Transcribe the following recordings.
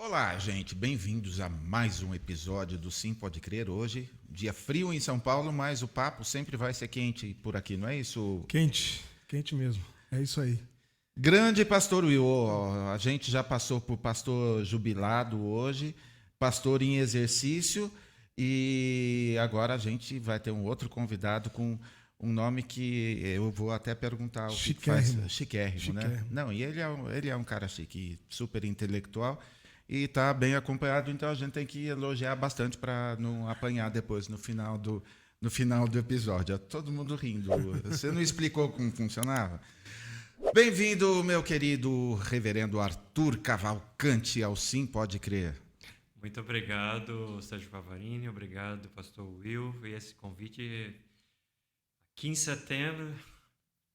Olá, gente, bem-vindos a mais um episódio do Sim Pode Crer. Hoje, dia frio em São Paulo, mas o papo sempre vai ser quente por aqui, não é isso? Quente, quente mesmo. É isso aí. Grande pastor Will, a gente já passou por pastor jubilado hoje, pastor em exercício, e agora a gente vai ter um outro convidado com um nome que eu vou até perguntar o que faz. Chiquérrimo. Chiquérrimo, né? Chiquérrimo. Não, e ele é um cara chique, super intelectual e está bem acompanhado, então a gente tem que elogiar bastante para não apanhar depois no final do episódio. Todo mundo rindo. Você não explicou como funcionava? Bem-vindo, meu querido reverendo Arthur Cavalcante, ao Sim Pode Crer. Muito obrigado, Sérgio Pavarini, obrigado, pastor Will. E esse convite aqui em setembro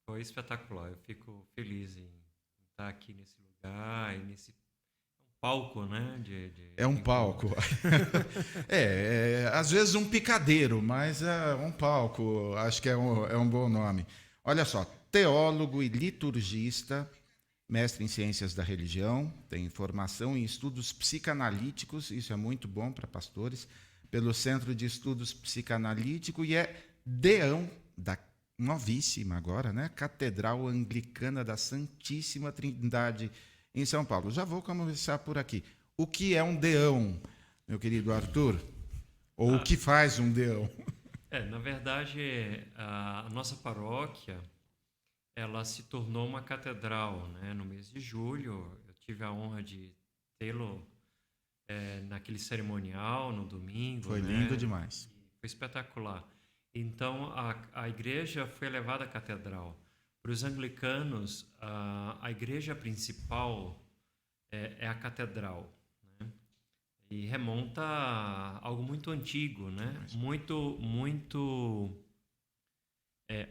foi espetacular. Eu fico feliz em estar aqui nesse lugar e nesse palco, né? É um palco. Às vezes um picadeiro, mas é um palco, acho que é um bom nome. Olha só, teólogo e liturgista, mestre em ciências da religião, tem formação em estudos psicanalíticos, isso é muito bom para pastores, pelo Centro de Estudos Psicanalíticos e é deão da novíssima agora, né? Catedral Anglicana da Santíssima Trindade em São Paulo. Já vou começar por aqui. O que é um deão, meu querido Arthur? Ou o que faz um deão? Na verdade, a nossa paróquia ela se tornou uma catedral, né? No mês de julho, eu tive a honra de tê-lo naquele cerimonial no domingo. Foi lindo demais. Foi espetacular. Então, a igreja foi elevada à catedral. Para os anglicanos, a igreja principal é a catedral, né? E remonta a algo muito antigo, né? Muito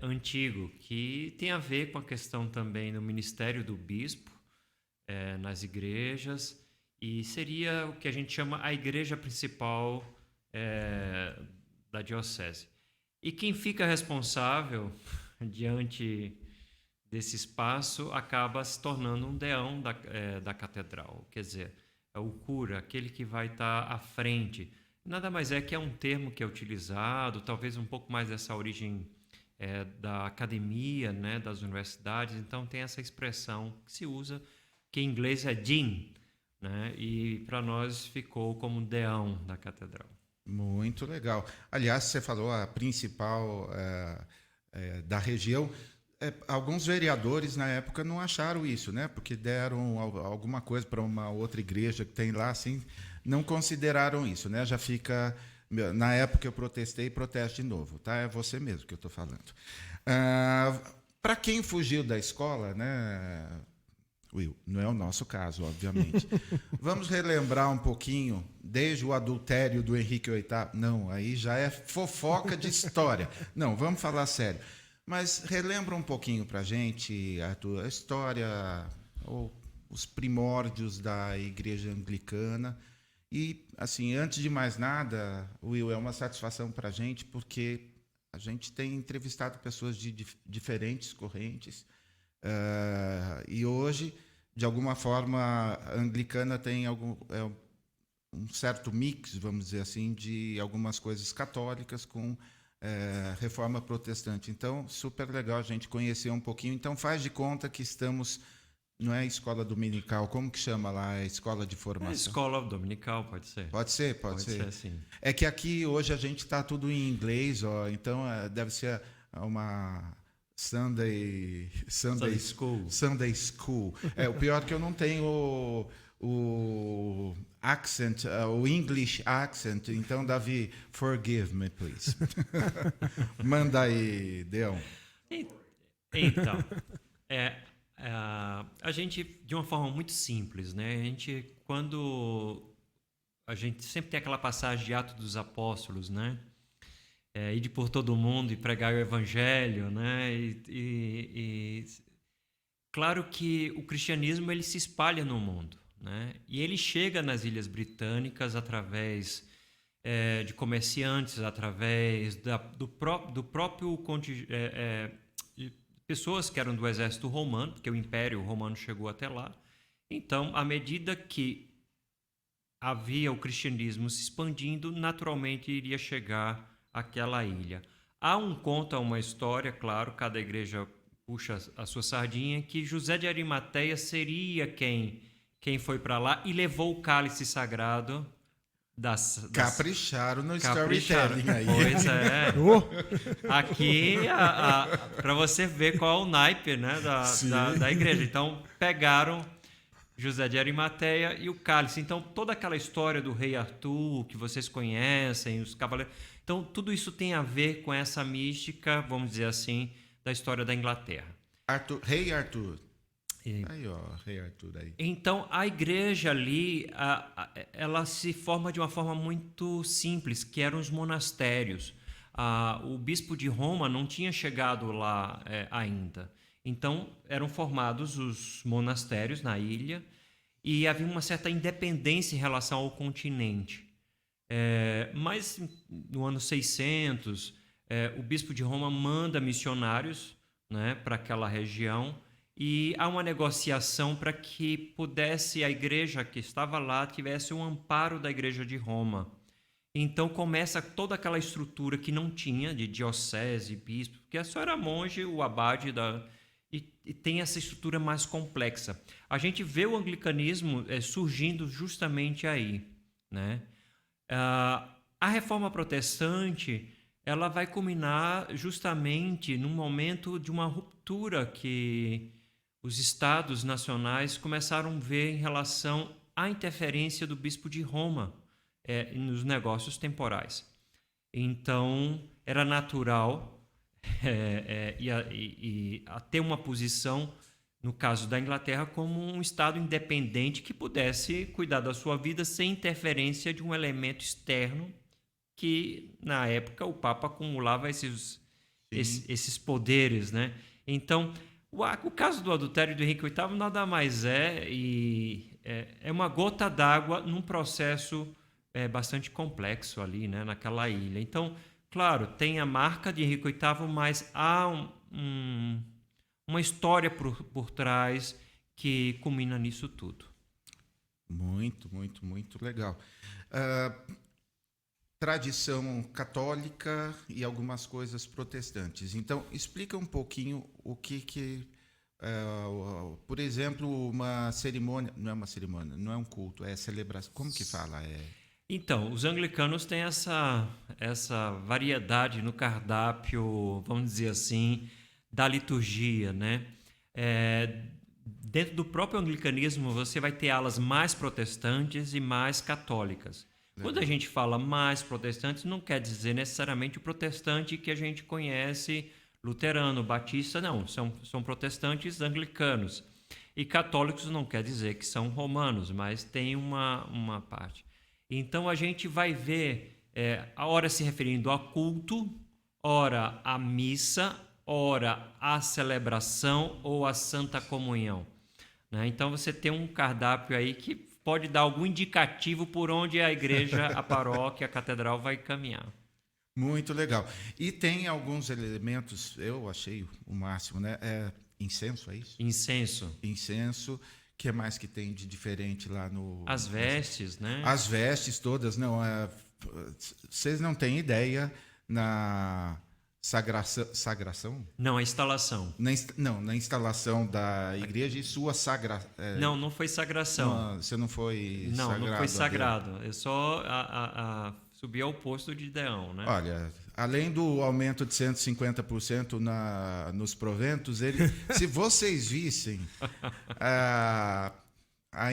antigo, que tem a ver com a questão também do ministério do bispo nas igrejas, e seria o que a gente chama a igreja principal da diocese. E quem fica responsável diante desse espaço acaba se tornando um deão da catedral, quer dizer, é o cura, aquele que vai estar à frente. Nada mais é que é um termo que é utilizado, talvez um pouco mais dessa origem da academia, né, das universidades, então tem essa expressão que se usa, que em inglês é dean, né, e para nós ficou como deão da catedral. Muito legal. Aliás, você falou a principal da região. Alguns vereadores na época não acharam isso, né? Porque deram alguma coisa para uma outra igreja que tem lá, assim, não consideraram isso, né? Já fica. Na época eu protestei, protesto de novo, tá? É você mesmo que eu estou falando. Para quem fugiu da escola, né, Will, não é o nosso caso, obviamente. Vamos relembrar um pouquinho, desde o adultério do Henrique VIII. Não, aí já é fofoca de história. Não, vamos falar sério. Mas relembra um pouquinho para a gente a tua história, ou os primórdios da Igreja Anglicana. E, assim, antes de mais nada, Will, é uma satisfação para a gente, porque a gente tem entrevistado pessoas de diferentes correntes, e hoje, de alguma forma, a Anglicana tem um certo mix, vamos dizer assim, de algumas coisas católicas com reforma protestante. Então, super legal a gente conhecer um pouquinho. Então, faz de conta que estamos... Não é escola dominical, como que chama lá? É escola de formação? Escola dominical, pode ser? Pode ser, pode ser, sim. É que aqui hoje a gente está tudo em inglês, então deve ser uma Sunday School. Sunday School. O pior é que eu não tenho o accent, o English accent, então, Davi, forgive me, please. Manda aí, Deão. Então, a gente, de uma forma muito simples, né? Quando a gente sempre tem aquela passagem de Atos dos Apóstolos, né? Ir por todo mundo e pregar o Evangelho, né? Claro que o cristianismo ele se espalha no mundo, né? E ele chega nas Ilhas Britânicas através de comerciantes, através do próprio pessoas que eram do exército romano, porque o Império Romano chegou até lá. Então, à medida que havia o cristianismo se expandindo, naturalmente iria chegar àquela ilha. Há conta uma história, claro, cada igreja puxa a sua sardinha, que José de Arimateia seria quem foi para lá e levou o cálice sagrado Capricharam no Capricharam. storytelling aí. Pois é. Oh, Aqui, para você ver qual é o naipe, né, da igreja. Então, pegaram José de Arimateia e o cálice. Então, toda aquela história do rei Arthur, que vocês conhecem, os cavaleiros... Então, tudo isso tem a ver com essa mística, vamos dizer assim, da história da Inglaterra. Rei Arthur. E- Aí, ó, Rei Arthur aí. Então, a igreja ali, ela se forma de uma forma muito simples, que eram os monastérios. O bispo de Roma não tinha chegado lá ainda. Então, eram formados os monastérios na ilha e havia uma certa independência em relação ao continente. Mas, no ano 600, o bispo de Roma manda missionários, né, para aquela região, e há uma negociação para que pudesse a igreja que estava lá tivesse um amparo da igreja de Roma. Então começa toda aquela estrutura que não tinha de diocese, bispo, porque só era monge, o abade e tem essa estrutura mais complexa. A gente vê o anglicanismo surgindo justamente aí, né? A reforma protestante ela vai culminar justamente num momento de uma ruptura que os estados nacionais começaram a ver em relação à interferência do bispo de Roma nos negócios temporais. Então, era natural ter uma posição, no caso da Inglaterra, como um estado independente que pudesse cuidar da sua vida sem interferência de um elemento externo que, na época, o Papa acumulava esses poderes, né? Então, o caso do adultério do Henrique VIII nada mais é uma gota d'água num processo bastante complexo ali, né, naquela ilha. Então, claro, tem a marca de Henrique VIII, mas há uma história por trás que culmina nisso tudo. Muito, muito, muito legal. Tradição católica e algumas coisas protestantes. Então, explica um pouquinho o que por exemplo, uma cerimônia, não é uma cerimônia, não é um culto, é celebração. Como que fala? Então, os anglicanos têm essa variedade no cardápio, vamos dizer assim, da liturgia, né? Dentro do próprio anglicanismo, você vai ter alas mais protestantes e mais católicas. Quando a gente fala mais protestantes, não quer dizer necessariamente o protestante que a gente conhece, luterano, batista, não. São protestantes anglicanos. E católicos não quer dizer que são romanos, mas tem uma parte. Então, a gente vai ver, a hora se referindo a culto, ora a missa, ora a celebração ou a Santa Comunhão, né? Então, você tem um cardápio aí que pode dar algum indicativo por onde a igreja, a paróquia, a catedral vai caminhar. Muito legal. E tem alguns elementos, eu achei o máximo, né? Incenso, é isso? Incenso. Incenso. O que mais que tem de diferente lá no... As vestes, né? As vestes todas, não. Vocês não têm ideia na sagração? Não, a instalação. Na instalação da igreja e sua Não foi sagração. Você não foi Não sagrado. foi sagrado. Eu só subi ao posto de deão, né? Olha, além do aumento de 150% nos proventos, se vocês vissem a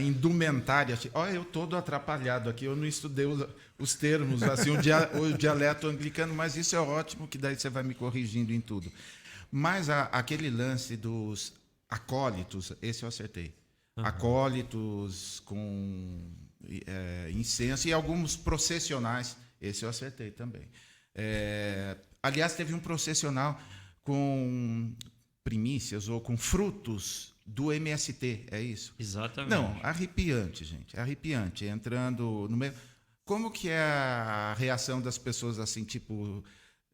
indumentária... Olha, eu todo atrapalhado aqui, eu não estudei os termos, assim, o dialeto anglicano, mas isso é ótimo, que daí você vai me corrigindo em tudo. Mas aquele lance dos acólitos, esse eu acertei. Uhum. Acólitos com incenso e alguns processionais, esse eu acertei também. Aliás, teve um processional com primícias ou com frutos do MST, é isso? Exatamente. Não, arrepiante, gente, arrepiante. Entrando no meio... Como que é a reação das pessoas assim, tipo...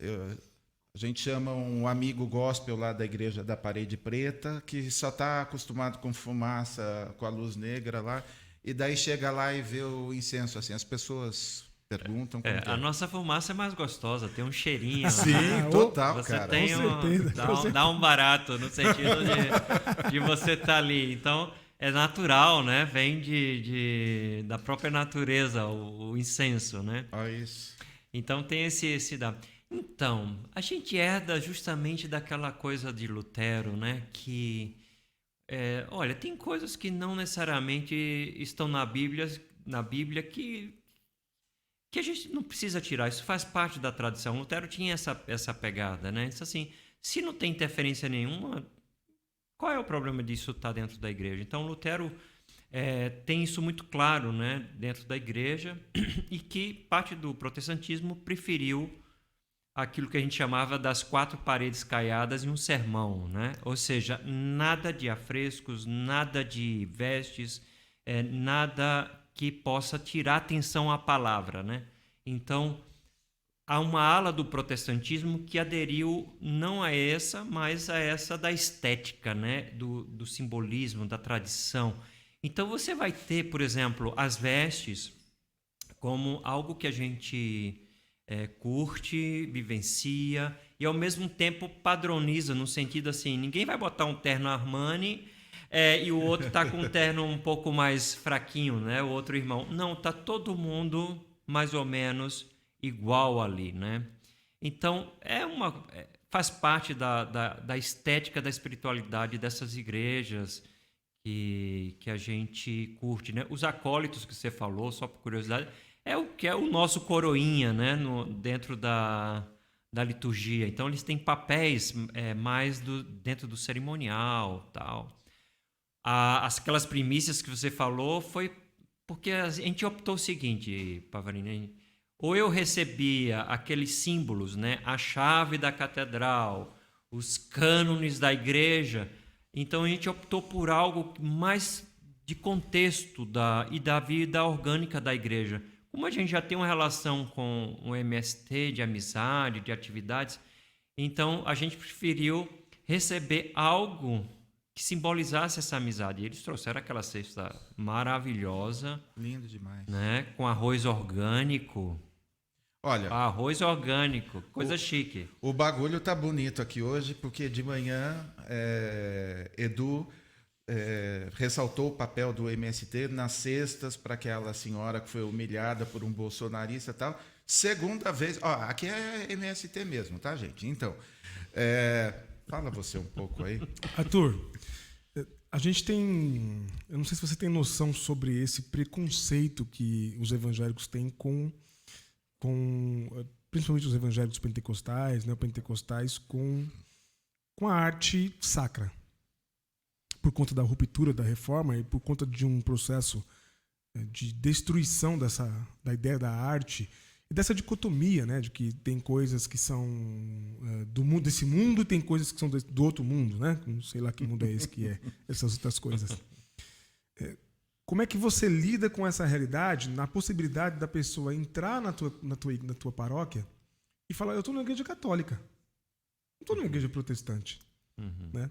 A gente chama um amigo gospel lá da igreja da Parede Preta, que só está acostumado com fumaça, com a luz negra lá, e daí chega lá e vê o incenso, assim, as pessoas perguntam como que A é. nossa fumaça é mais gostosa, tem um cheirinho. Sim, né? total, Você cara. tem Com certeza, dá um barato no sentido de você estar ali. Então, é natural, né? Vem da própria natureza, o incenso, né? Olha isso. Então, tem esse dado. Então, a gente herda justamente daquela coisa de Lutero, né? Que, olha, tem coisas que não necessariamente estão na Bíblia que a gente não precisa tirar, isso faz parte da tradição. Lutero tinha essa pegada, né? Isso assim, se não tem interferência nenhuma, qual é o problema disso estar dentro da igreja? Então, Lutero tem isso muito claro, né, dentro da igreja, e que parte do protestantismo preferiu aquilo que a gente chamava das 4 paredes caiadas e um sermão, né? Ou seja, nada de afrescos, nada de vestes, nada que possa tirar atenção à palavra, né? Então, há uma ala do protestantismo que aderiu não a essa, mas a essa da estética, né? Do simbolismo, da tradição. Então, você vai ter, por exemplo, as vestes como algo que a gente curte, vivencia e, ao mesmo tempo, padroniza, no sentido assim, ninguém vai botar um terno Armani e o outro tá com um terno um pouco mais fraquinho, né? O outro irmão. Não, tá todo mundo mais ou menos igual ali, né? Então, faz parte da estética da espiritualidade dessas igrejas que a gente curte, né? Os acólitos que você falou, só por curiosidade, é o que é o nosso coroinha, né? Dentro da liturgia. Então, eles têm papéis mais dentro do cerimonial, tal. Aquelas primícias que você falou foi porque a gente optou o seguinte, Pavarini, ou eu recebia aqueles símbolos, né, a chave da catedral, os cânones da igreja, então a gente optou por algo mais de contexto e da vida orgânica da igreja. Como a gente já tem uma relação com o MST, de amizade, de atividades, então a gente preferiu receber algo que simbolizasse essa amizade. E eles trouxeram aquela cesta maravilhosa. Lindo demais. Né? Com arroz orgânico. Olha, Arroz orgânico, coisa chique. o bagulho tá bonito aqui hoje, porque de manhã Edu ressaltou o papel do MST nas cestas para aquela senhora que foi humilhada por um bolsonarista e tal. Segunda vez, aqui é MST mesmo, tá, gente? Então, fala você um pouco aí. Arthur, a gente tem... Eu não sei se você tem noção sobre esse preconceito que os evangélicos têm com principalmente os evangélicos pentecostais, neopentecostais, com a arte sacra. Por conta da ruptura da reforma e por conta de um processo de destruição da ideia da arte e dessa dicotomia, né, de que tem coisas que são desse mundo e tem coisas que são do outro mundo, né? Não sei lá que mundo é esse que é essas outras coisas. Como é que você lida com essa realidade, na possibilidade da pessoa entrar na tua paróquia e falar, eu estou na igreja católica, não estou na igreja protestante, né?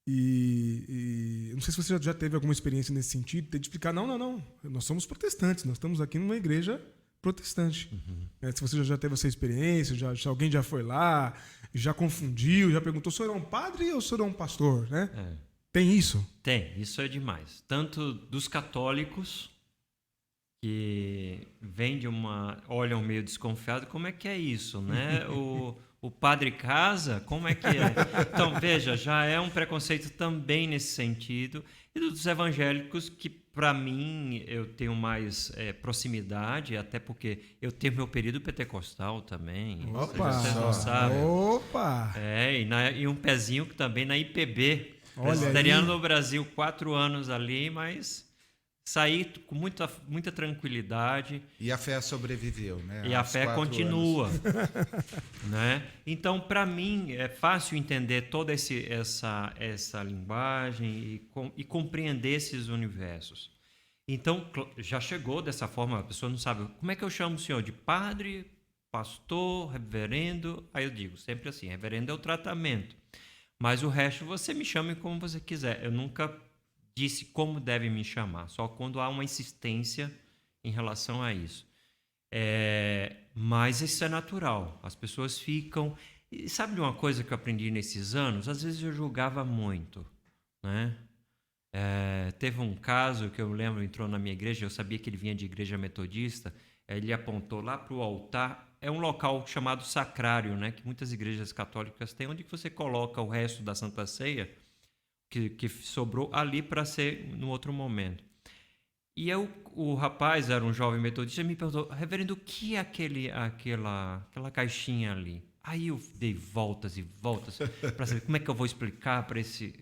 E não sei se você já teve alguma experiência nesse sentido, de explicar, não, nós somos protestantes, nós estamos aqui numa igreja protestante. Se você já teve essa experiência, se alguém já foi lá, já confundiu, já perguntou, o senhor é um padre ou o senhor é um pastor, né? Tem isso? Tem, isso é demais. Tanto dos católicos, que olham meio desconfiado, como é que é isso, né? O padre casa, como é que é? Então, veja, já é um preconceito também nesse sentido. E dos evangélicos, que para mim eu tenho mais proximidade, até porque eu tenho meu período pentecostal também. Opa! Vocês não sabem. Opa! E um pezinho também na IPB. Presbiteriano no Brasil, 4 anos ali, mas saí com muita tranquilidade. E a fé sobreviveu, né? E a fé continua. Né? Então, para mim, é fácil entender toda essa linguagem e compreender esses universos. Então, já chegou dessa forma, a pessoa não sabe, como é que eu chamo o senhor? De padre, pastor, reverendo? Aí eu digo sempre assim, reverendo é o tratamento. Mas o resto você me chame como você quiser. Eu nunca disse como deve me chamar, só quando há uma insistência em relação a isso. Mas isso é natural, as pessoas ficam... E sabe de uma coisa que eu aprendi nesses anos? Às vezes eu julgava muito, né? Teve um caso que eu lembro, entrou na minha igreja, eu sabia que ele vinha de igreja metodista, ele apontou lá para o altar, é um local chamado sacrário, né? Que muitas igrejas católicas têm, onde você coloca o resto da Santa Ceia, que sobrou ali para ser no outro momento. E o rapaz, era um jovem metodista, me perguntou, reverendo, o que é aquela caixinha ali? Aí eu dei voltas e voltas para saber como é que eu vou explicar para esse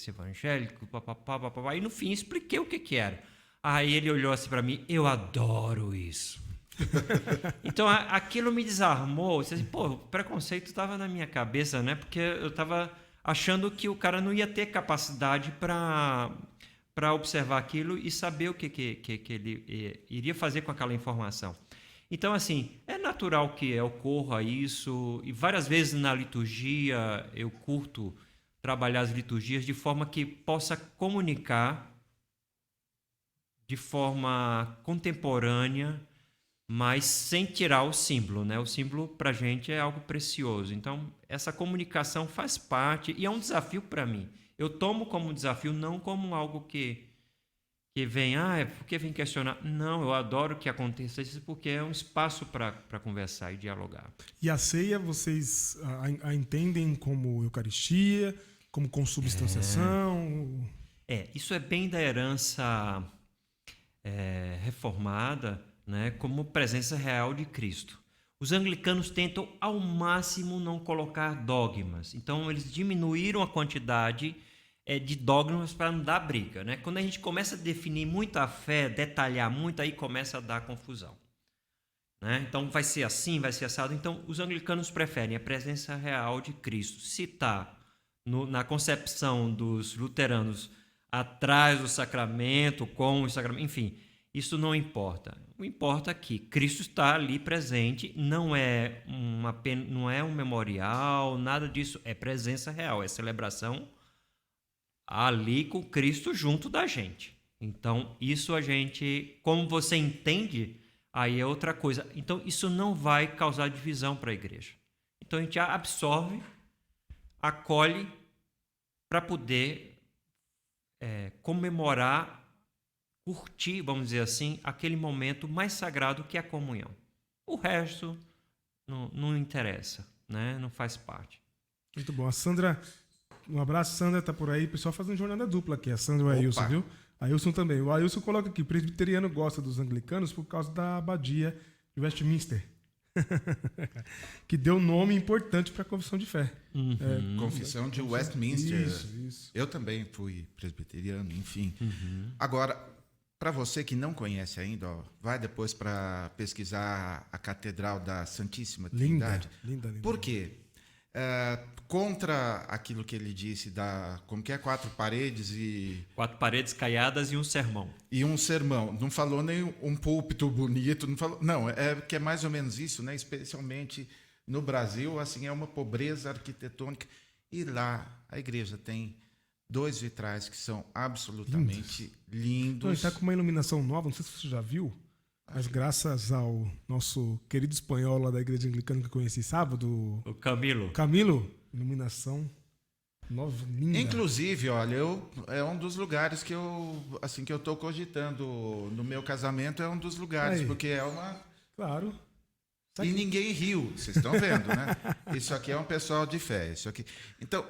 evangélico, papapá. E no fim expliquei o que era. Aí ele olhou assim para mim, eu adoro isso. Então aquilo me desarmou. Assim, o preconceito estava na minha cabeça, né? Porque eu estava achando que o cara não ia ter capacidade para observar aquilo e saber o que ele iria fazer com aquela informação. Então, assim, é natural que ocorra isso, e várias vezes na liturgia eu curto trabalhar as liturgias de forma que possa comunicar de forma contemporânea, mas sem tirar o símbolo, né? O símbolo para a gente é algo precioso. Então, essa comunicação faz parte e é um desafio para mim. Eu tomo como desafio, não como algo que vem, porque vem questionar. Não, eu adoro que aconteça isso porque é um espaço para conversar e dialogar. E a ceia, vocês a entendem como Eucaristia, como consubstanciação? Isso é bem da herança reformada, né, como presença real de Cristo. Os anglicanos tentam ao máximo não colocar dogmas. Então, eles diminuíram a quantidade de dogmas para não dar briga, né? Quando a gente começa a definir muito a fé, detalhar muito, aí começa a dar confusão, né? Então, vai ser assim, vai ser assado. Então, os anglicanos preferem a presença real de Cristo. Se está na concepção dos luteranos atrás do sacramento, com o sacramento, enfim, isso não importa. O importa é que Cristo está ali presente, não é um memorial, nada disso, é presença real, é celebração ali com Cristo junto da gente. Então, isso a gente, como você entende, aí é outra coisa. Então, isso não vai causar divisão para a igreja. Então, a gente absorve, acolhe para poder comemorar, curtir, vamos dizer assim, aquele momento mais sagrado que é a comunhão. O resto não interessa, né? Não faz parte. Muito bom. A Sandra, um abraço, Sandra, tá por aí. O pessoal fazendo jornada dupla aqui, a Sandra e o Ailson, viu? Ailson também. O Ailson coloca aqui, o presbiteriano gosta dos anglicanos por causa da abadia de Westminster, que deu nome importante para a confissão de fé. Confissão de Westminster. Isso. Eu também fui presbiteriano, enfim. Agora, para você que não conhece ainda, vai depois para pesquisar a Catedral da Santíssima Trindade. Linda. Por quê? Contra aquilo que ele disse como que é 4 paredes e 4 paredes caiadas e um sermão. E um sermão. Não falou nem um púlpito bonito, não falou. Não, que é mais ou menos isso, né? Especialmente no Brasil, assim, é uma pobreza arquitetônica. E lá a igreja tem 2 vitrais que são absolutamente lindos. Está com uma iluminação nova, não sei se você já viu, mas graças ao nosso querido espanhol lá da igreja anglicana que eu conheci sábado, O Camilo. Iluminação nova, linda. Inclusive, olha, é um dos lugares que eu estou cogitando no meu casamento, é um dos lugares, Aí. porque é uma... Claro. E ninguém riu, vocês estão vendo, né? Isso aqui é um pessoal de fé. Isso aqui. Então,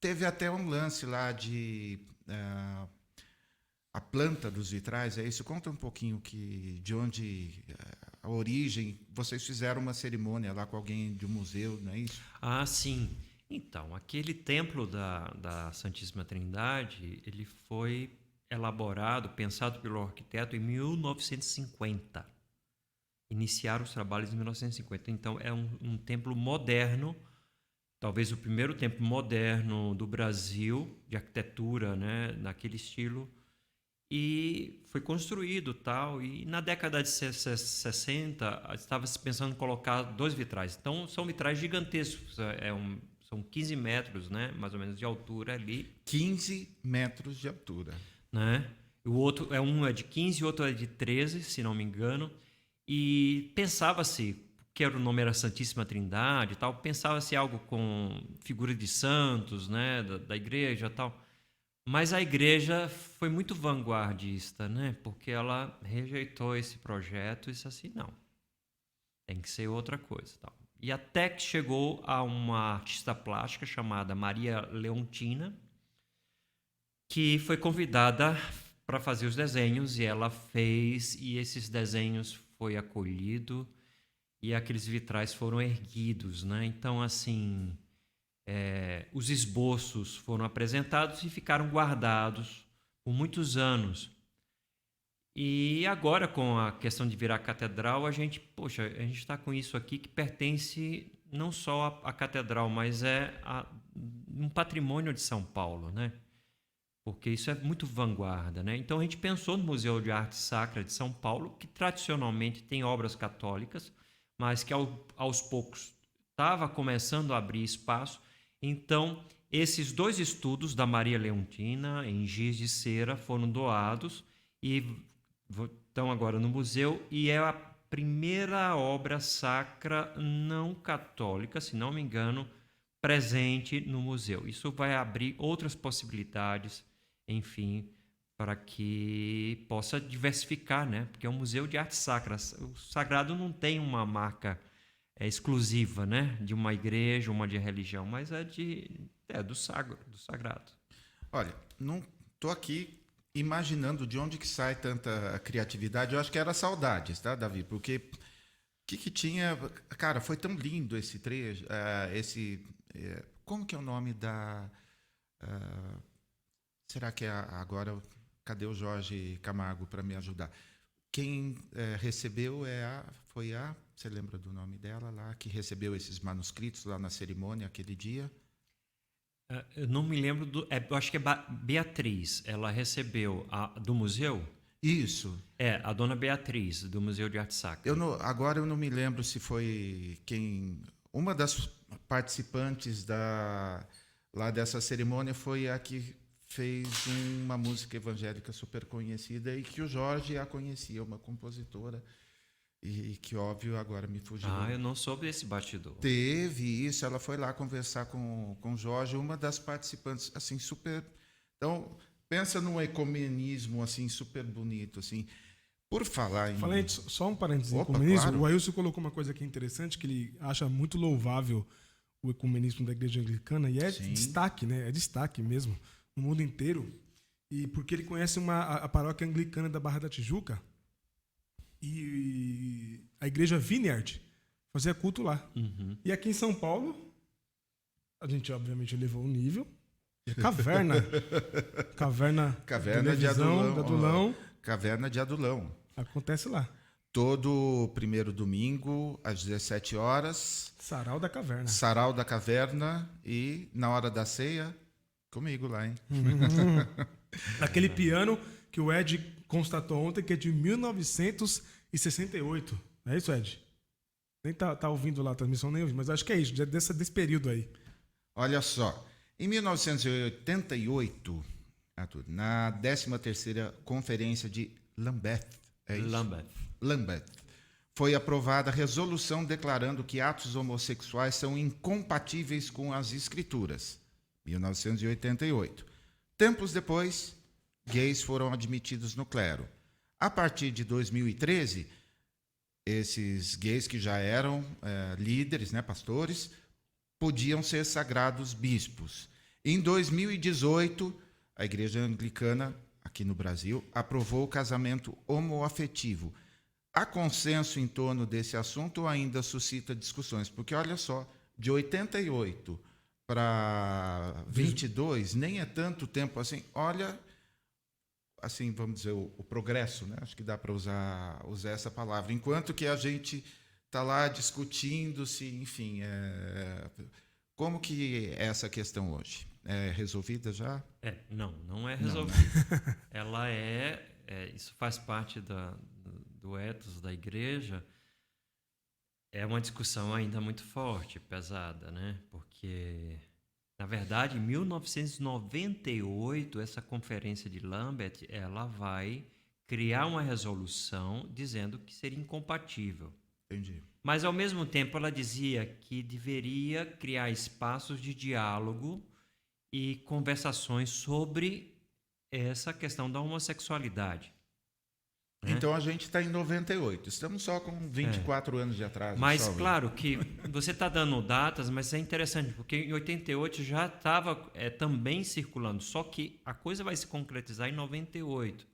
teve até um lance lá de... a planta dos vitrais, é isso? Conta um pouquinho de onde a origem. Vocês fizeram uma cerimônia lá com alguém de um museu, não é isso? Ah, sim. Então, aquele templo da Santíssima Trindade, ele foi elaborado, pensado pelo arquiteto em 1950. Iniciaram os trabalhos em 1950. Então, é um templo moderno, talvez o primeiro templo moderno do Brasil, de arquitetura, né, naquele estilo. E foi construído tal, e na década de 60 estava se pensando em colocar 2 vitrais. Então são vitrais gigantescos, são 15 metros, né, mais ou menos de altura ali. 15 metros de altura. né? O outro um é de 15 e o outro é de 13, se não me engano. E pensava-se, que o nome era Santíssima Trindade e tal, pensava-se algo com figura de santos, né, da igreja e tal. Mas a igreja foi muito vanguardista, né? Porque ela rejeitou esse projeto e disse assim, não, tem que ser outra coisa, tal. E até que chegou a uma artista plástica chamada Maria Leontina, que foi convidada para fazer os desenhos e ela fez, e esses desenhos foi acolhido e aqueles vitrais foram erguidos, né? Então, assim, os esboços foram apresentados e ficaram guardados por muitos anos. E agora, com a questão de virar catedral, a gente está com isso aqui que pertence não só à catedral, mas um patrimônio de São Paulo, né? Porque isso é muito vanguarda, né? Então a gente pensou no Museu de Arte Sacra de São Paulo, que tradicionalmente tem obras católicas, mas que aos poucos estava começando a abrir espaço. Então, esses 2 estudos da Maria Leontina, em giz de cera, foram doados e estão agora no museu, e é a primeira obra sacra não católica, se não me engano, presente no museu. Isso vai abrir outras possibilidades, enfim, para que possa diversificar, né? Porque é um museu de arte sacra. O sagrado não tem uma marca exclusiva, né? De uma igreja, uma de religião, mas do sagrado. Olha, não estou aqui imaginando de onde que sai tanta criatividade. Eu acho que era saudades, tá, Davi? Porque que tinha... Cara, foi tão lindo esse trecho, como que é o nome da... será que é agora... Cadê o Jorge Camargo para me ajudar? Quem recebeu você lembra do nome dela lá, que recebeu esses manuscritos lá na cerimônia, aquele dia? Eu não me lembro eu acho que é Beatriz. Ela recebeu do museu. Isso. A dona Beatriz, do Museu de Arte Sacra. Agora eu não me lembro se foi uma das participantes lá dessa cerimônia foi a que fez uma música evangélica super conhecida e que o Jorge a conhecia, uma compositora. E que, óbvio, agora me fugiu. Eu não soube desse bastidor. Teve isso, ela foi lá conversar com o Jorge, uma das participantes, assim, super... Então, pensa num ecumenismo, assim, super bonito, assim. Por falar em... Só um parênteses, Opa, ecumenismo. claro. O Ailson colocou uma coisa aqui interessante, que ele acha muito louvável o ecumenismo da igreja anglicana, e Sim. destaque, né? É destaque mesmo, no mundo inteiro. E porque ele conhece a paróquia anglicana da Barra da Tijuca, e a igreja Vineyard fazia culto lá. Uhum. E aqui em São Paulo, a gente obviamente elevou o nível. E a caverna de Adulão. Caverna de Adulão. Acontece lá. Todo primeiro domingo, às 17 horas. Sarau da Caverna. Sarau da Caverna. E na hora da ceia, comigo lá, hein? Aquele piano que o Ed constatou ontem que é de 1968. É isso, Ed? Nem tá ouvindo lá a transmissão, nem ouvi, mas acho que é isso, desse período aí. Olha só, em 1988, na 13ª Conferência de Lambeth, é isso? Lambeth, foi aprovada a resolução declarando que atos homossexuais são incompatíveis com as Escrituras. 1988. Tempos depois, gays foram admitidos no clero. A partir de 2013, esses gays que já eram líderes, né, pastores, podiam ser sagrados bispos. Em 2018, a Igreja Anglicana, aqui no Brasil, aprovou o casamento homoafetivo. Há consenso em torno desse assunto ou ainda suscita discussões? Porque, olha só, de 88 para 22, nem é tanto tempo assim. Olha, assim, vamos dizer, o progresso, né? Acho que dá para usar essa palavra. Enquanto que a gente está lá discutindo se, enfim, como que é essa questão hoje? É resolvida já? Não é resolvida. Ela isso faz parte do ethos da igreja. É uma discussão ainda muito forte, pesada, né? Porque Na verdade, em 1998, essa conferência de Lambeth, ela vai criar uma resolução dizendo que seria incompatível. Entendi. Mas, ao mesmo tempo, ela dizia que deveria criar espaços de diálogo e conversações sobre essa questão da homossexualidade. Né? Então a gente está em 98. Estamos só com 24 anos de atraso. Mas, só, claro, que você está dando datas, mas é interessante, porque em 88 já estava também circulando, só que a coisa vai se concretizar em 98.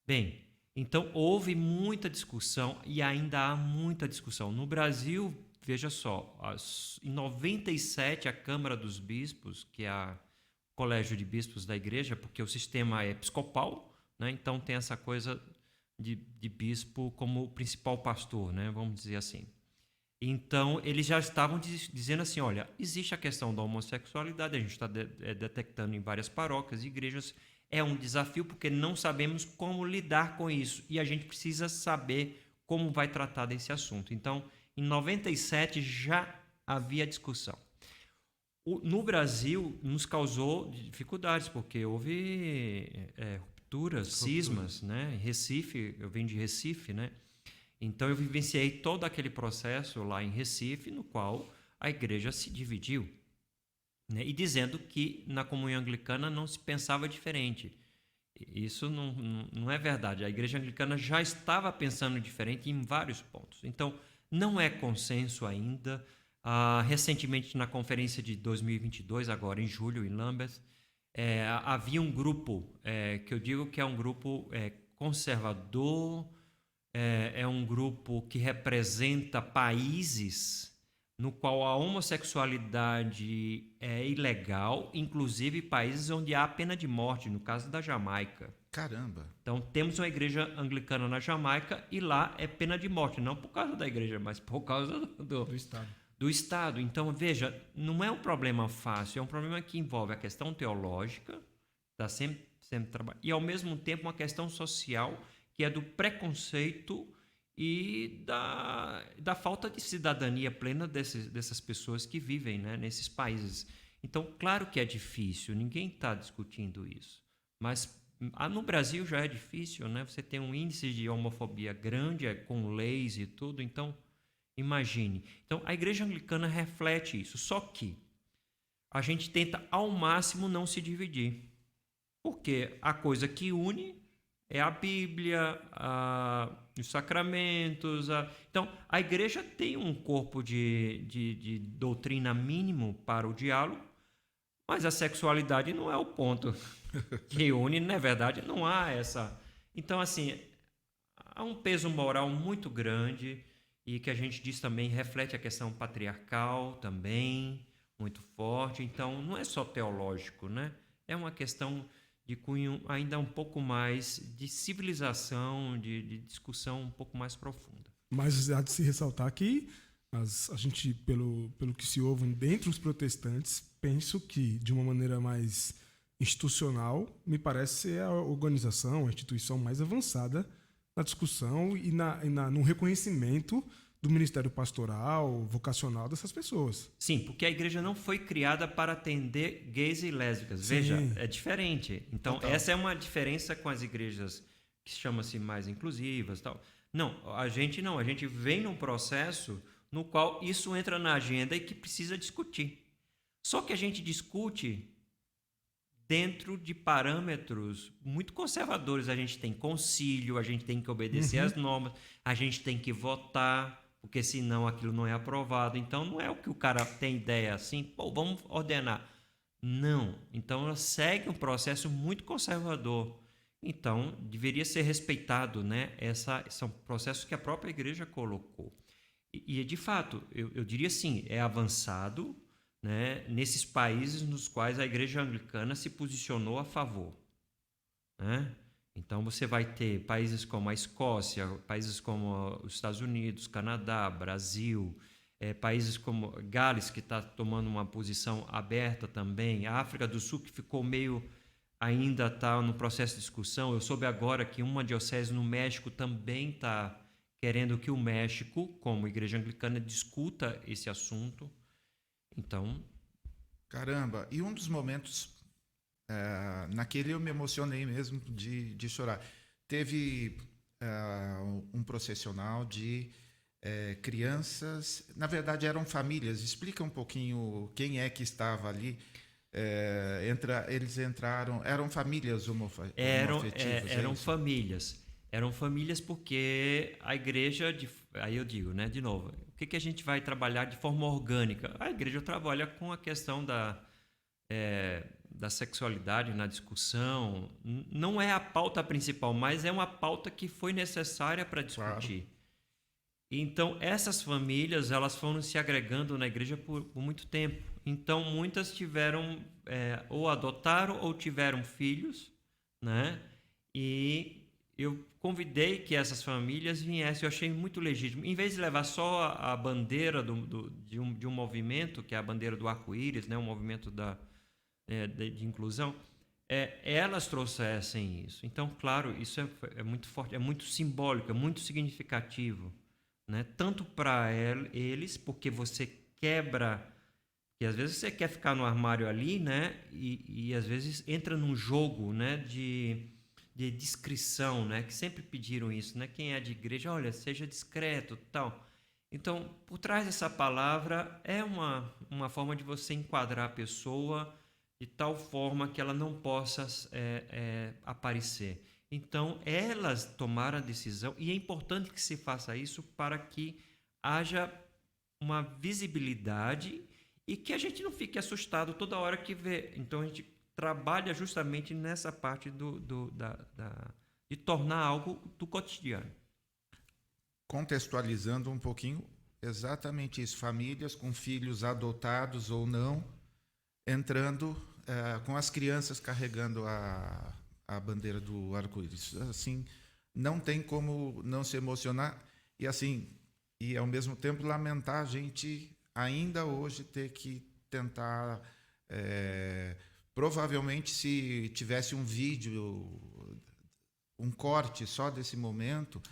Bem, então houve muita discussão e ainda há muita discussão. No Brasil, veja só, em 97 a Câmara dos Bispos, que é o Colégio de Bispos da Igreja, porque o sistema é episcopal, né? Então tem essa coisa de bispo como principal pastor, né? Vamos dizer assim. Então, eles já estavam dizendo assim, olha, existe a questão da homossexualidade, a gente está detectando em várias paróquias e igrejas, é um desafio porque não sabemos como lidar com isso e a gente precisa saber como vai tratar desse assunto. Então, em 97 já havia discussão. No Brasil, nos causou dificuldades, porque houve rupturas, cismas, né? Em Recife, eu venho de Recife, né? Então eu vivenciei todo aquele processo lá em Recife, no qual a igreja se dividiu, né? E dizendo que na comunhão anglicana não se pensava diferente. Isso não é verdade. A igreja anglicana já estava pensando diferente em vários pontos. Então não é consenso ainda. Recentemente, na conferência de 2022, agora em julho, em Lambeth, havia um grupo, que eu digo que é um grupo conservador, é um grupo que representa países no qual a homossexualidade é ilegal, inclusive países onde há pena de morte, no caso da Jamaica. Caramba. Então, temos uma igreja anglicana na Jamaica e lá é pena de morte, não por causa da igreja, mas por causa do Estado. Então, veja, não é um problema fácil, é um problema que envolve a questão teológica, está sempre trabalhando, e ao mesmo tempo uma questão social, que é do preconceito e da falta de cidadania plena dessas pessoas que vivem, né, nesses países. Então, claro que é difícil, ninguém está discutindo isso, mas no Brasil já é difícil, né? Você tem um índice de homofobia grande, com leis e tudo, então imagine. Então, a igreja anglicana reflete isso, só que a gente tenta ao máximo não se dividir, porque a coisa que une é a Bíblia, os sacramentos. Então, a igreja tem um corpo de doutrina mínimo para o diálogo, mas a sexualidade não é o ponto que une, na verdade, não há essa. Então, assim, há um peso moral muito grande e que a gente diz também reflete a questão patriarcal também, muito forte. Então, não é só teológico, né? É uma questão de cunho ainda um pouco mais de civilização, de discussão um pouco mais profunda. Mas há de se ressaltar que a gente, pelo que se ouve dentre os protestantes, penso que, de uma maneira mais institucional, me parece ser a organização, a instituição mais avançada na discussão e no reconhecimento do ministério pastoral, vocacional dessas pessoas. Sim, porque a igreja não foi criada para atender gays e lésbicas. Sim. Veja, é diferente. Então, Total. essa é uma diferença com as igrejas que chamam-se mais inclusivas e tal. Não, a gente vem num processo no qual isso entra na agenda e que precisa discutir. Só que a gente discute dentro de parâmetros muito conservadores. A gente tem concílio, a gente tem que obedecer às normas, a gente tem que votar, porque senão aquilo não é aprovado. Então, não é o que o cara tem ideia assim, pô, vamos ordenar. Não. Então, ela segue um processo muito conservador. Então, deveria ser respeitado, né? São processos que a própria igreja colocou. E de fato, eu diria assim, é avançado, né, nesses países nos quais a igreja anglicana se posicionou a favor, né? Então você vai ter países como a Escócia, países como os Estados Unidos, Canadá, Brasil, países como Gales, que está tomando uma posição aberta também, a África do Sul, que ficou ainda está no processo de discussão. Eu soube agora que uma diocese no México também está querendo que o México, como igreja anglicana, discuta esse assunto. Então, Caramba, e um dos momentos, naquele eu me emocionei mesmo de chorar. Teve um processional de crianças, na verdade eram famílias. Explica um pouquinho quem é que estava ali. Eles entraram, eram famílias homoafetivas, é Eram isso? famílias. Eram famílias porque a igreja, aí eu digo, né, de novo, o que a gente vai trabalhar de forma orgânica? A igreja trabalha com a questão da sexualidade na discussão. Não é a pauta principal, mas é uma pauta que foi necessária para discutir. Claro. Então, essas famílias, elas foram se agregando na igreja por muito tempo. Então, muitas tiveram, ou adotaram, ou tiveram filhos, né? E eu convidei que essas famílias viessem, eu achei muito legítimo. Em vez de levar só a bandeira de um movimento, que é a bandeira do arco-íris, né? Um movimento de inclusão, elas trouxessem isso. Então, claro, isso é muito forte, é muito simbólico, é muito significativo, né? Tanto para eles, porque você quebra, e às vezes você quer ficar no armário ali, né? E às vezes entra num jogo, né? De discrição, né? Que sempre pediram isso, né? Quem é de igreja, olha, seja discreto, tal. Então, por trás dessa palavra é uma forma de você enquadrar a pessoa de tal forma que ela não possa aparecer. Então, elas tomaram a decisão, e é importante que se faça isso para que haja uma visibilidade e que a gente não fique assustado toda hora que vê. Então, a gente trabalha justamente nessa parte de tornar algo do cotidiano. Contextualizando um pouquinho, exatamente isso. Famílias com filhos adotados ou não, entrando com as crianças carregando a bandeira do arco-íris. Assim, não tem como não se emocionar e assim, e ao mesmo tempo lamentar a gente ainda hoje ter que tentar provavelmente se tivesse um vídeo, um corte só desse momento,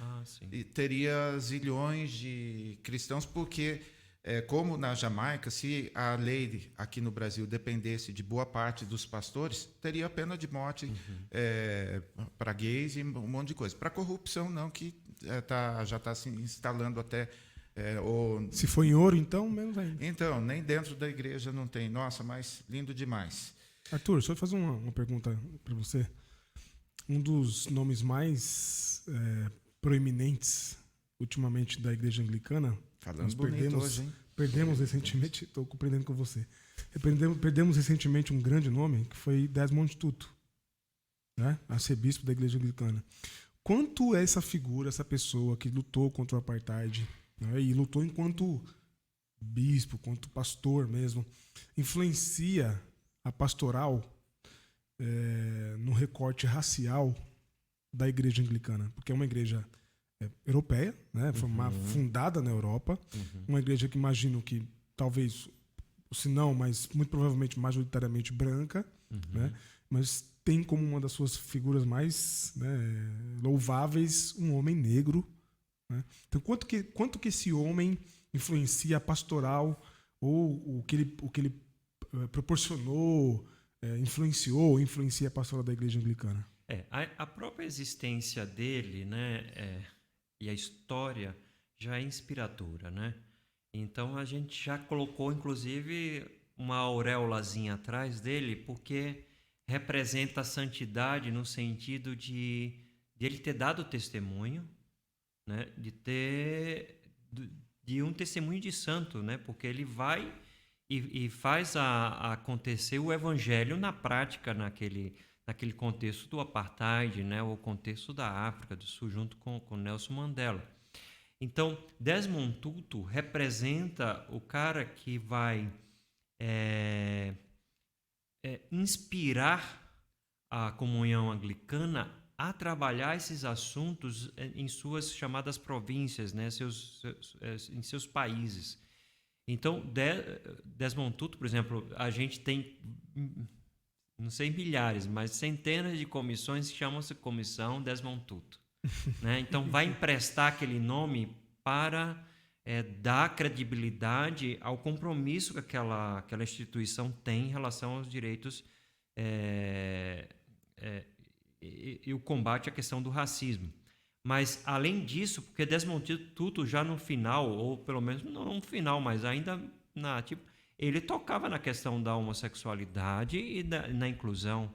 e teria zilhões de cristãos, porque como na Jamaica, se a lei aqui no Brasil dependesse de boa parte dos pastores, teria pena de morte para gays e um monte de coisa. Para corrupção, não, que já está se instalando até... Se for em ouro, então, menos ainda. Então, nem dentro da igreja não tem. Nossa, mas lindo demais. Arthur, deixa eu fazer uma pergunta para você. Um dos nomes mais proeminentes ultimamente da igreja anglicana... Falando bonito hoje, hein? Perdemos recentemente, estou compreendendo com você. Perdemos recentemente um grande nome, que foi Desmond Tutu, né? Arcebispo da igreja anglicana. Quanto essa figura, essa pessoa que lutou contra o apartheid, né, e lutou enquanto bispo, enquanto pastor mesmo, influencia a pastoral no recorte racial da igreja anglicana? Porque é uma igreja europeia, né? Foi fundada na Europa, uma igreja que imagino que talvez, se não, mas muito provavelmente majoritariamente branca, né? Mas tem como uma das suas figuras mais, né, louváveis um homem negro, né? Então, quanto que esse homem influencia a pastoral, ou o que ele proporcionou, influencia a pastoral da igreja anglicana? A própria existência dele, né, e a história já é inspiradora, né? Então a gente já colocou, inclusive, uma auréolazinha atrás dele, porque representa a santidade no sentido de ele ter dado testemunho, né? De um testemunho de santo, né? Porque ele vai e faz acontecer o evangelho na prática naquele contexto do apartheid, né, o contexto da África do Sul, junto com Nelson Mandela. Então, Desmond Tutu representa o cara que vai inspirar a comunhão anglicana a trabalhar esses assuntos em suas chamadas províncias, né, em seus países. Então, Desmond Tutu, por exemplo, a gente tem... não sei milhares, mas centenas de comissões que chamam-se Comissão Desmond Tutu. Né? Então, vai emprestar aquele nome para dar credibilidade ao compromisso que aquela instituição tem em relação aos direitos e o combate à questão do racismo. Mas, além disso, porque Desmond Tutu já no final, ou pelo menos não no final, mas ainda ele tocava na questão da homossexualidade e na inclusão,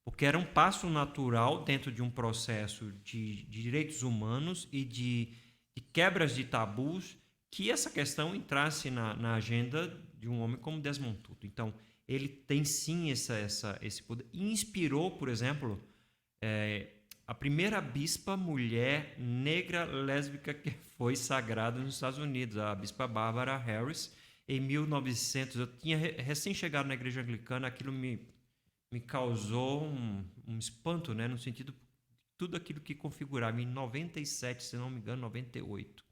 porque era um passo natural dentro de um processo de direitos humanos e de quebras de tabus que essa questão entrasse na agenda de um homem como Desmond Tutu. Então, ele tem sim esse poder. E inspirou, por exemplo, a primeira bispa mulher negra lésbica que foi sagrada nos Estados Unidos, a bispa Barbara Harris, em 1900. Eu tinha recém-chegado na igreja anglicana, aquilo me causou um espanto, né, no sentido de tudo aquilo que configurava. Em 97, se não me engano, 98.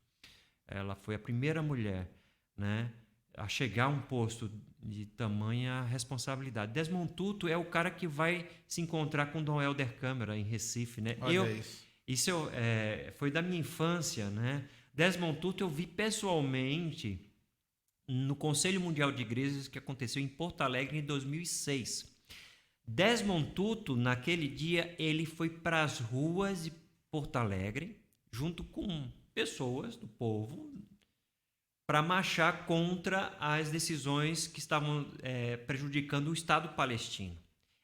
Ela foi a primeira mulher, né, a chegar a um posto de tamanha responsabilidade. Desmond Tutu é o cara que vai se encontrar com Dom Helder Câmara em Recife, né? Isso foi da minha infância, né? Desmond Tutu eu vi pessoalmente no Conselho Mundial de Igrejas que aconteceu em Porto Alegre em 2006. Desmond Tutu, naquele dia, ele foi para as ruas de Porto Alegre, junto com pessoas do povo, para marchar contra as decisões que estavam prejudicando o Estado palestino.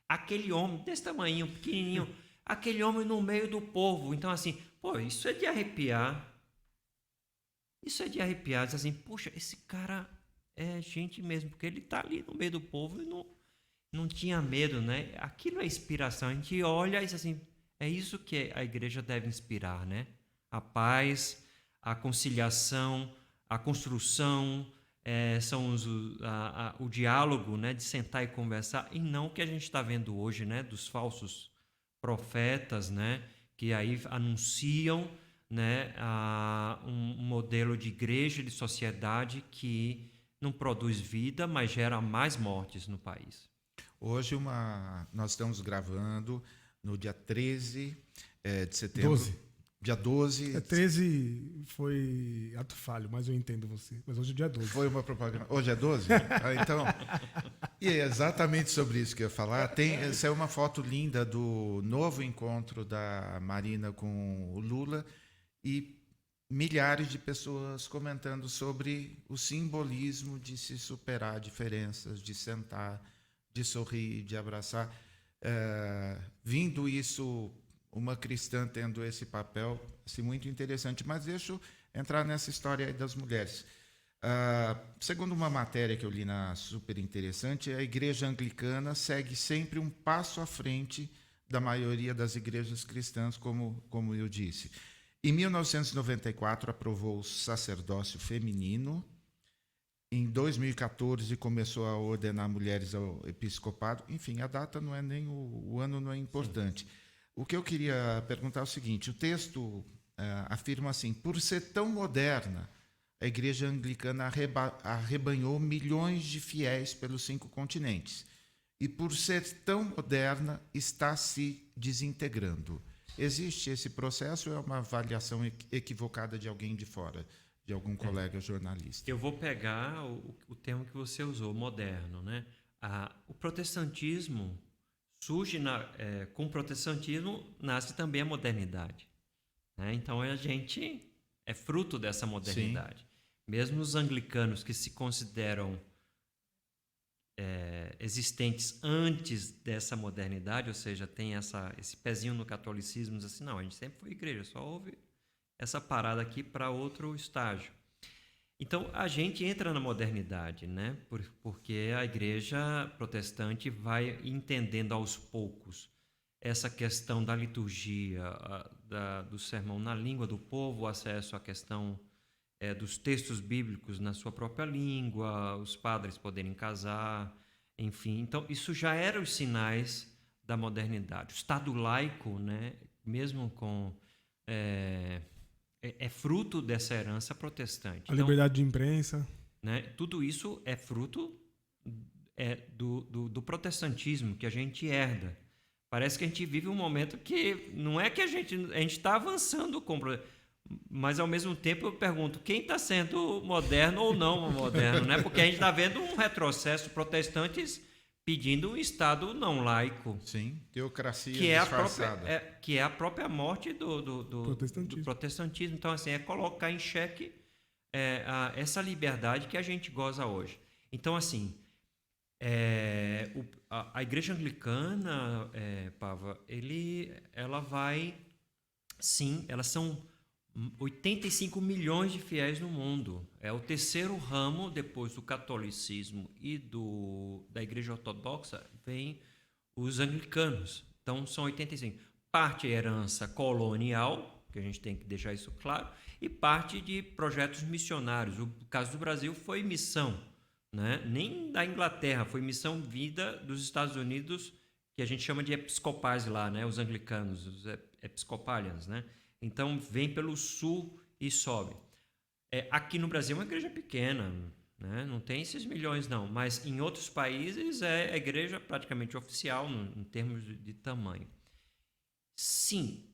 Aquele homem desse tamanho, pequenininho, aquele homem no meio do povo. Então, assim, isso é de arrepiar. Isso é de arrepiar. Diz assim, poxa, esse cara é gente mesmo, porque ele está ali no meio do povo e não tinha medo, né? Aquilo é inspiração. A gente olha e diz assim, é isso que a igreja deve inspirar, né? A paz, a conciliação, a construção, o diálogo, né, de sentar e conversar, e não o que a gente está vendo hoje, né, dos falsos profetas, né, que aí anunciam, né, um modelo de igreja e de sociedade que não produz vida, mas gera mais mortes no país. Hoje nós estamos gravando no dia 13 de setembro. 12. Dia 12. 13 foi ato falho, mas eu entendo você. Mas hoje é dia 12. Foi uma propaganda. Hoje é 12? Então. E é exatamente sobre isso que eu ia falar. Essa é uma foto linda do novo encontro da Marina com o Lula e milhares de pessoas comentando sobre o simbolismo de se superar diferenças, de sentar, de sorrir, de abraçar. Vindo isso, uma cristã tendo esse papel, assim, muito interessante. Mas deixa eu entrar nessa história aí das mulheres. Segundo uma matéria que eu li na Super Interessante, a igreja anglicana segue sempre um passo à frente da maioria das igrejas cristãs, como eu disse. Em 1994, aprovou o sacerdócio feminino. Em 2014, começou a ordenar mulheres ao episcopado. Enfim, a data não é nem o ano não é importante. Sim. O que eu queria perguntar é o seguinte: o texto afirma assim: por ser tão moderna, a igreja anglicana arrebanhou milhões de fiéis pelos 5 continentes. E por ser tão moderna, está se desintegrando. Existe esse processo ou é uma avaliação equivocada de alguém de fora, de algum colega jornalista? Eu vou pegar o termo que você usou, moderno, né? O protestantismo surge com o protestantismo nasce também a modernidade, né? Então a gente é fruto dessa modernidade. Sim. Mesmo os anglicanos que se consideram existentes antes dessa modernidade, ou seja, tem esse pezinho no catolicismo, diz assim, não, a gente sempre foi igreja, só houve essa parada aqui para outro estágio. Então, a gente entra na modernidade, né? Porque a igreja protestante vai entendendo aos poucos essa questão da liturgia, do sermão na língua do povo, o acesso à questão dos textos bíblicos na sua própria língua, os padres poderem casar, enfim. Então, isso já eram os sinais da modernidade. O Estado laico, né, mesmo com... é fruto dessa herança protestante. A liberdade de imprensa. Né, tudo isso é fruto do protestantismo que a gente herda. Parece que a gente vive um momento que não é que a gente está avançando com Mas, ao mesmo tempo, eu pergunto, quem está sendo moderno ou não moderno, né? Porque a gente está vendo um retrocesso, protestantes pedindo um Estado não laico. Sim, teocracia Que é, disfarçada. que é a própria morte do Protestantismo. protestantismo. Então, assim, é colocar em xeque essa liberdade que a gente goza hoje. Então, assim, a Igreja Anglicana, Pava, ela vai... Sim, elas são 85 milhões de fiéis no mundo. É o terceiro ramo, depois do catolicismo e da Igreja Ortodoxa, vem os anglicanos. Então, são 85. Parte herança colonial, que a gente tem que deixar isso claro, e parte de projetos missionários. O caso do Brasil foi missão, né? Nem da Inglaterra, foi missão vinda dos Estados Unidos, que a gente chama de episcopais lá, né? Os anglicanos, os episcopalians, né? Então, vem pelo sul e sobe. Aqui no Brasil é uma igreja pequena, né? Não tem esses milhões, não. Mas em outros países é a igreja praticamente oficial, em termos de tamanho. Sim,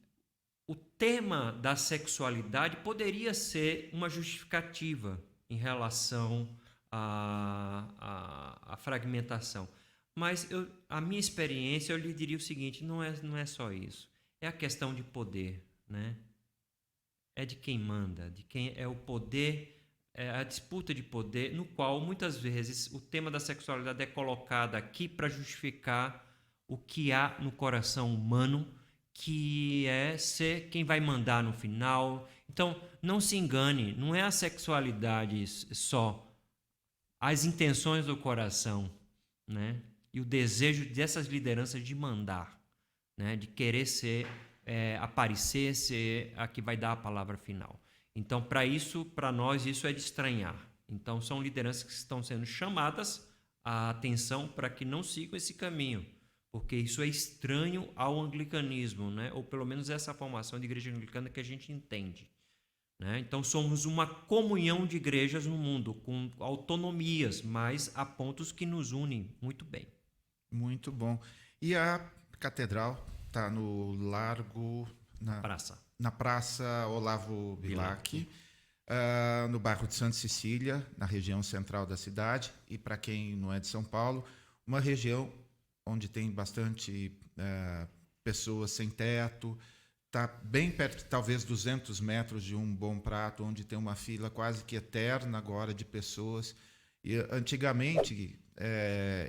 o tema da sexualidade poderia ser uma justificativa em relação à fragmentação. Mas a minha experiência, eu lhe diria o seguinte, não é só isso. É a questão de poder, né? É de quem manda, de quem é o poder, a disputa de poder, no qual muitas vezes o tema da sexualidade é colocado aqui para justificar o que há no coração humano, que é ser quem vai mandar no final. Então, não se engane, não é a sexualidade só, as intenções do coração, né? E o desejo dessas lideranças de mandar, né? De querer aparecer, ser a que vai dar a palavra final. Então, para nós, isso é de estranhar. Então, são lideranças que estão sendo chamadas a atenção para que não sigam esse caminho, porque isso é estranho ao anglicanismo, né? Ou pelo menos essa formação de igreja anglicana que a gente entende, né? Então, somos uma comunhão de igrejas no mundo, com autonomias, mas há pontos que nos unem muito bem. Muito bom. E a catedral está no Largo... Na Praça Olavo Bilac, no bairro de Santa Cecília, na região central da cidade. E para quem não é de São Paulo, uma região onde tem bastante pessoas sem teto. Está bem perto, talvez 200 metros de um Bom Prato, onde tem uma fila quase que eterna agora de pessoas. E antigamente,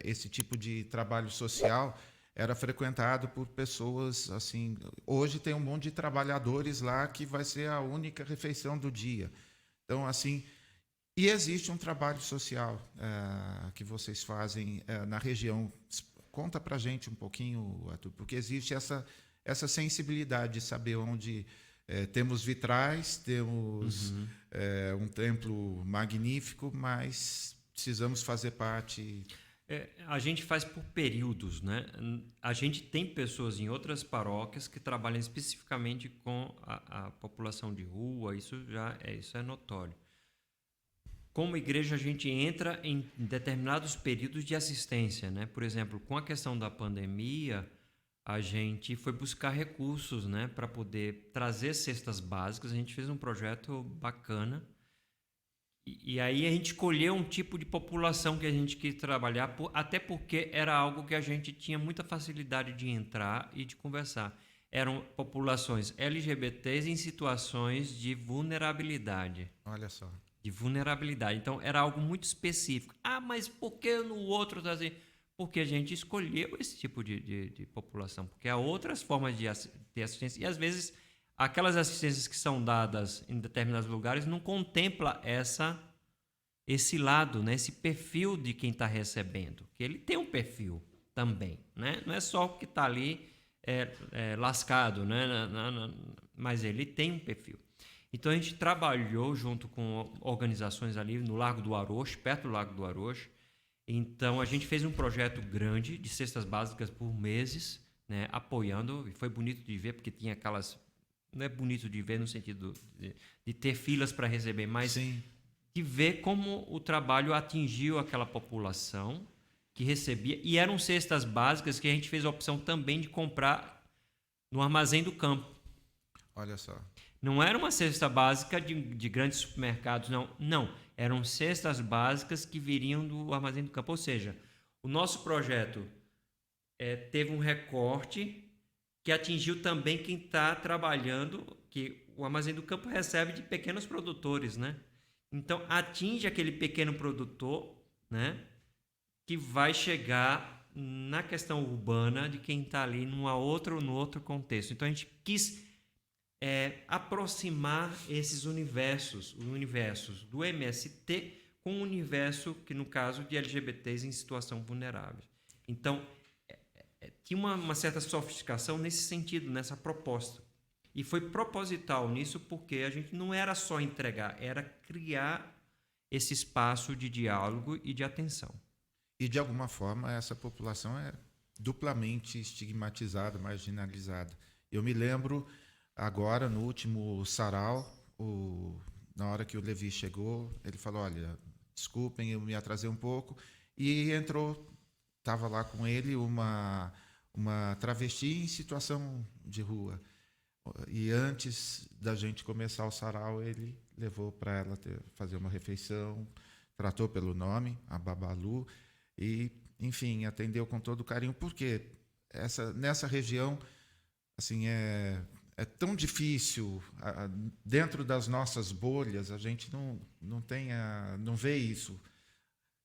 esse tipo de trabalho social era frequentado por pessoas assim. Hoje tem um monte de trabalhadores lá que vai ser a única refeição do dia. Então, assim, e existe um trabalho social que vocês fazem na região. Conta para a gente um pouquinho, Arthur, porque existe essa sensibilidade de saber onde temos vitrais, temos um templo magnífico, mas precisamos fazer parte. A gente faz por períodos, né? A gente tem pessoas em outras paróquias que trabalham especificamente com a população de rua, isso é notório. Como igreja, a gente entra em determinados períodos de assistência, né? Por exemplo, com a questão da pandemia, a gente foi buscar recursos, né, para poder trazer cestas básicas. A gente fez um projeto bacana. E aí a gente escolheu um tipo de população que a gente quis trabalhar, até porque era algo que a gente tinha muita facilidade de entrar e de conversar. Eram populações LGBTs em situações de vulnerabilidade. Olha só. De vulnerabilidade. Então, era algo muito específico. Mas por que no outro tá assim? Porque a gente escolheu esse tipo de população. Porque há outras formas de ter assistência. E, às vezes, aquelas assistências que são dadas em determinados lugares não contempla esse lado, né? Esse perfil de quem está recebendo. Que ele tem um perfil também, né? Não é só o que está ali lascado, né? Mas ele tem um perfil. Então, a gente trabalhou junto com organizações ali no Largo do Arocho, perto do Lago do Arocho. Então, a gente fez um projeto grande de cestas básicas por meses, né? Apoiando. E foi bonito de ver, porque tinha aquelas... Não é bonito de ver no sentido de ter filas para receber, mas Sim. De ver como o trabalho atingiu aquela população que recebia. E eram cestas básicas que a gente fez a opção também de comprar no Armazém do Campo. Olha só. Não era uma cesta básica de grandes supermercados, não. Não, eram cestas básicas que viriam do Armazém do Campo. Ou seja, o nosso projeto teve um recorte que atingiu também quem está trabalhando, que o Armazém do Campo recebe de pequenos produtores, né? Então, atinge aquele pequeno produtor, né, que vai chegar na questão urbana de quem está ali no outro contexto. Então, a gente quis aproximar esses universos, os universos do MST com o universo que, no caso, de LGBTs em situação vulnerável. Então, tinha uma certa sofisticação nesse sentido, nessa proposta. E foi proposital nisso porque a gente não era só entregar, era criar esse espaço de diálogo e de atenção. E, de alguma forma, essa população é duplamente estigmatizada, marginalizada. Eu me lembro, agora, no último sarau, na hora que o Levi chegou, ele falou, olha, desculpem, eu me atrasei um pouco, e estava lá com ele uma travesti em situação de rua. E antes da gente começar o sarau, ele levou para ela fazer uma refeição, tratou pelo nome, a Babalu, e, enfim, atendeu com todo carinho. Porque nessa região, assim, é tão difícil, dentro das nossas bolhas, a gente não vê isso.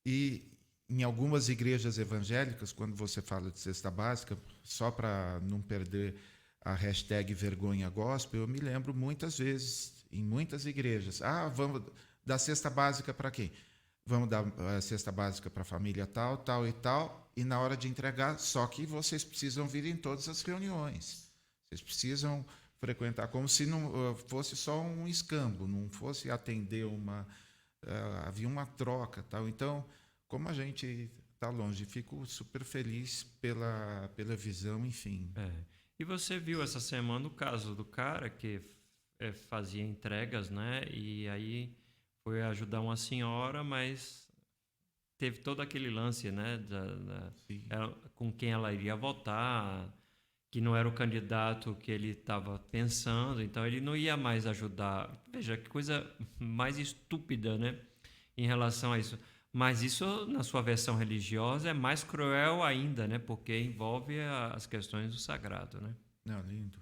E em algumas igrejas evangélicas, quando você fala de cesta básica, só para não perder a hashtag vergonha gospel, eu me lembro muitas vezes, em muitas igrejas, vamos dar cesta básica para quem? Vamos dar a cesta básica para a família tal, tal e tal, e na hora de entregar, só que vocês precisam vir em todas as reuniões. Vocês precisam frequentar, como se não fosse só um escambo, não fosse atender havia uma troca, tal. Então, como a gente está longe, fico super feliz pela visão, enfim. E você viu essa semana o caso do cara que fazia entregas, né? E aí foi ajudar uma senhora, mas teve todo aquele lance, né? Com quem ela iria votar, que não era o candidato que ele estava pensando, então ele não ia mais ajudar. Veja, que coisa mais estúpida, né? Em relação a isso. Mas isso, na sua versão religiosa, é mais cruel ainda, né? Porque envolve as questões do sagrado, né? Não, lindo.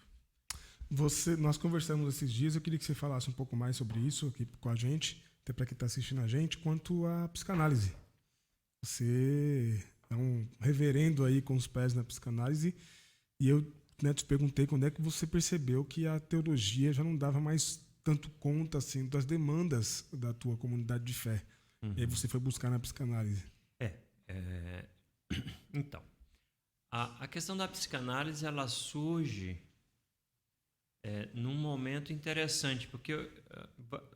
Nós conversamos esses dias, eu queria que você falasse um pouco mais sobre isso aqui com a gente, até para quem está assistindo a gente, quanto à psicanálise. Você é um reverendo aí com os pés na psicanálise, e eu, né, te perguntei quando é que você percebeu que a teologia já não dava mais tanto conta assim, das demandas da tua comunidade de fé. E aí você foi buscar na psicanálise. Então, a questão da psicanálise, ela surge num momento interessante, porque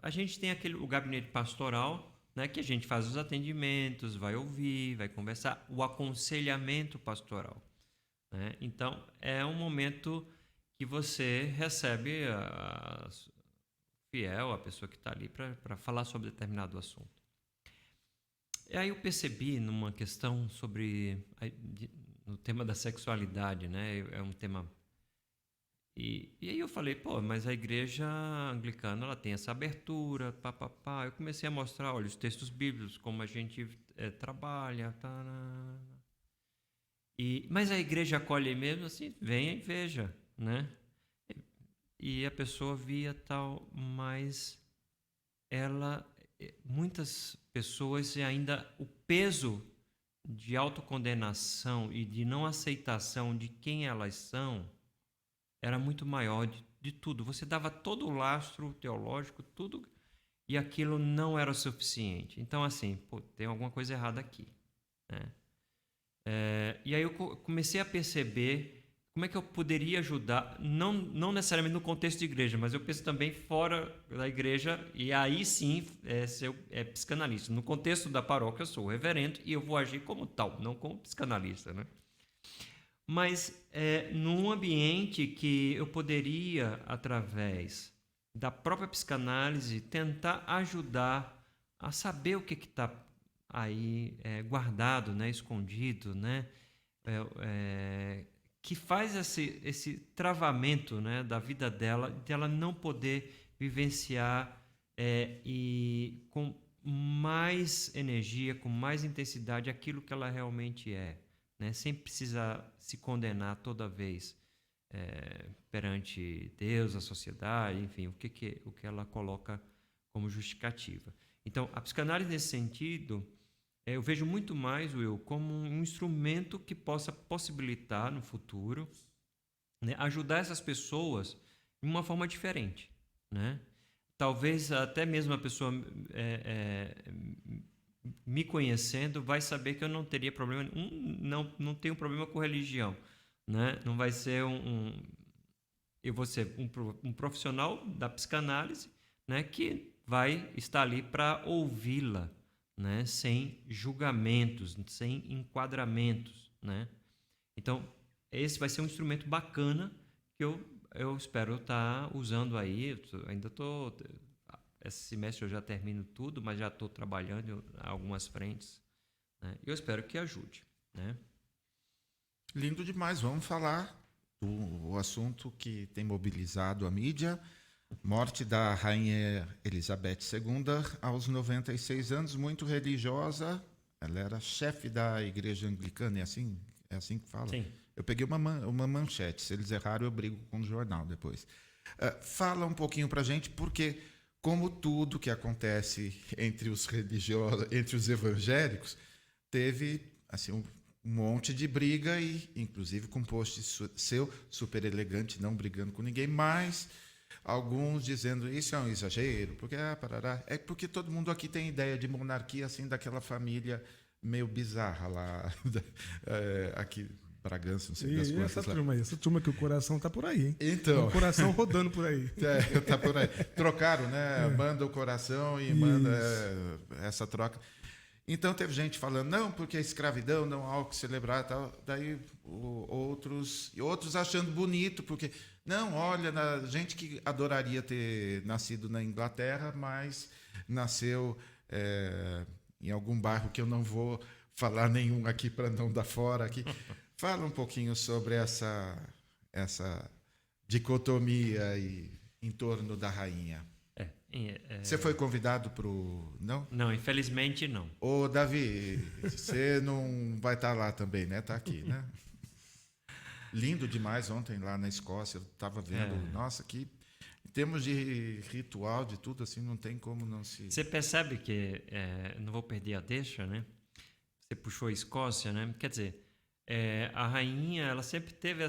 a gente tem o gabinete pastoral, né, que a gente faz os atendimentos, vai ouvir, vai conversar, o aconselhamento pastoral, né? Então, é um momento que você recebe a fiel, a pessoa que está ali para falar sobre determinado assunto. E aí eu percebi numa questão no tema da sexualidade, né? É um tema... E aí eu falei, mas a igreja anglicana, ela tem essa abertura, papapá. Eu comecei a mostrar, olha, os textos bíblicos, como a gente trabalha, mas a igreja acolhe mesmo assim, venha e veja, né? E a pessoa via tal, mas muitas pessoas ainda, o peso de autocondenação e de não aceitação de quem elas são era muito maior de tudo. Você dava todo o lastro teológico, tudo, e aquilo não era o suficiente. Então, assim, tem alguma coisa errada aqui, né? E aí eu comecei a perceber como é que eu poderia ajudar, não necessariamente no contexto de igreja, mas eu penso também fora da igreja, e aí sim ser psicanalista. No contexto da paróquia, eu sou reverendo e eu vou agir como tal, não como psicanalista, né? Mas num ambiente que eu poderia, através da própria psicanálise, tentar ajudar a saber o que está aí guardado, né, escondido, né? que faz esse travamento, né, da vida dela, de ela não poder vivenciar e com mais energia, com mais intensidade, aquilo que ela realmente é, né, sem precisar se condenar toda vez perante Deus, a sociedade, enfim, o que ela coloca como justificativa. Então, a psicanálise nesse sentido, eu vejo muito mais, Will, como um instrumento que possa possibilitar no futuro, né, ajudar essas pessoas de uma forma diferente, né? Talvez até mesmo a pessoa me conhecendo vai saber que eu não teria problema, não tenho problema com religião, né? Não vai ser eu vou ser um profissional da psicanálise, né, que vai estar ali para ouvi-la, né, sem julgamentos, sem enquadramentos, né? Então, esse vai ser um instrumento bacana que eu espero estar usando aí. Ainda estou... Esse semestre eu já termino tudo, mas já estou trabalhando em algumas frentes, né? Eu espero que ajude, né? Lindo demais. Vamos falar do assunto que tem mobilizado a mídia. Morte da Rainha Elizabeth II aos 96 anos, muito religiosa. Ela era chefe da Igreja Anglicana, é assim que fala? Sim. Eu peguei uma manchete. Se eles erraram, eu brigo com o jornal depois. Fala um pouquinho para a gente, porque, como tudo que acontece entre os religiosos, entre os evangélicos, teve assim, um monte de briga, e inclusive com um post seu, super elegante, não brigando com ninguém, mas alguns dizendo isso é um exagero, porque parará. É porque todo mundo aqui tem ideia de monarquia assim, daquela família meio bizarra lá, aqui, Bragança, não sei das quantas. Essa turma que o coração tá por aí, hein? Então, o coração rodando por aí. Tá por aí. Trocaram, né? Manda o coração e manda essa troca. Então teve gente falando, não, porque a escravidão não há o que celebrar e tal. Daí outros achando bonito, porque, não, olha, gente que adoraria ter nascido na Inglaterra, mas nasceu em algum bairro que eu não vou falar nenhum aqui para não dar fora aqui. Fala um pouquinho sobre essa dicotomia aí em torno da rainha. Você foi convidado para o... Não? Não, infelizmente não. Ô, Davi, você não vai estar lá também, né? Tá aqui, né? Lindo demais ontem lá na Escócia. Eu estava vendo. Nossa, que em termos de ritual, de tudo assim, não tem como não se... Você percebe que... não vou perder a deixa, né? Você puxou a Escócia, né? Quer dizer, a rainha, ela sempre teve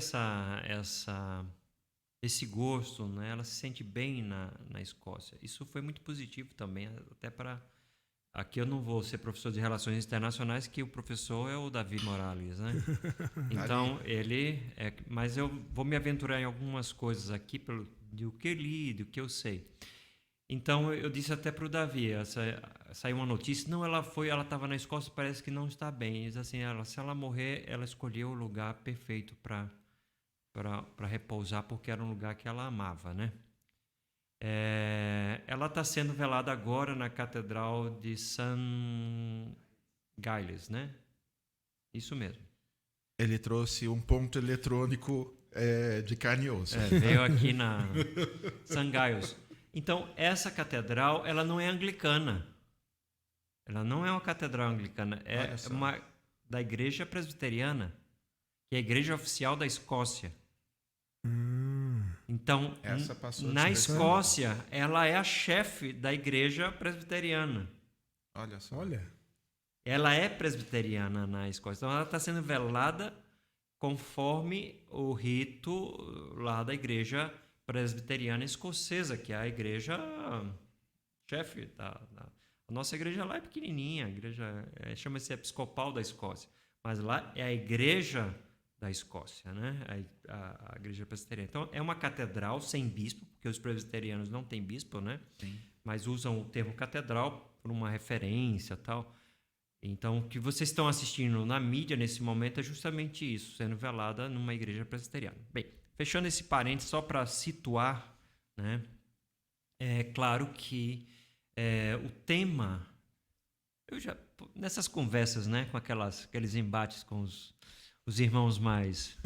esse gosto, né? Ela se sente bem na Escócia. Isso foi muito positivo também, até para... Aqui eu não vou ser professor de Relações Internacionais, que o professor é o Davi Morales, né? Então, mas eu vou me aventurar em algumas coisas aqui, do que eu li, do que eu sei. Então, eu disse até para o Davi, saiu uma notícia, não, ela estava na Escócia, parece que não está bem. Diz assim, se ela morrer, ela escolheu o lugar perfeito para repousar, porque era um lugar que ela amava, né? Ela está sendo velada agora na Catedral de St. Giles, né? Isso mesmo. Ele trouxe um ponto eletrônico de carne e osso. Veio aqui na St. Giles. Então, essa catedral, ela não é anglicana. Ela não é uma catedral anglicana. É uma da Igreja Presbiteriana, que é a igreja oficial da Escócia. Então, na Escócia, ela é a chefe da Igreja Presbiteriana. Olha só. Ela é presbiteriana na Escócia. Então, ela está sendo velada conforme o rito lá da Igreja Presbiteriana Escocesa, que é a igreja chefe a nossa igreja lá é pequenininha, a igreja chama-se Episcopal da Escócia, mas lá é a igreja da Escócia, né? A igreja presbiteriana. Então, é uma catedral sem bispo, porque os presbiterianos não têm bispo, né? Sim. Mas usam o termo catedral por uma referência e tal. Então, o que vocês estão assistindo na mídia nesse momento é justamente isso, sendo velada numa igreja presbiteriana. Bem, fechando esse parênteses só para situar, né? É claro que o tema... nessas conversas, né, com aqueles embates com os os irmãos mais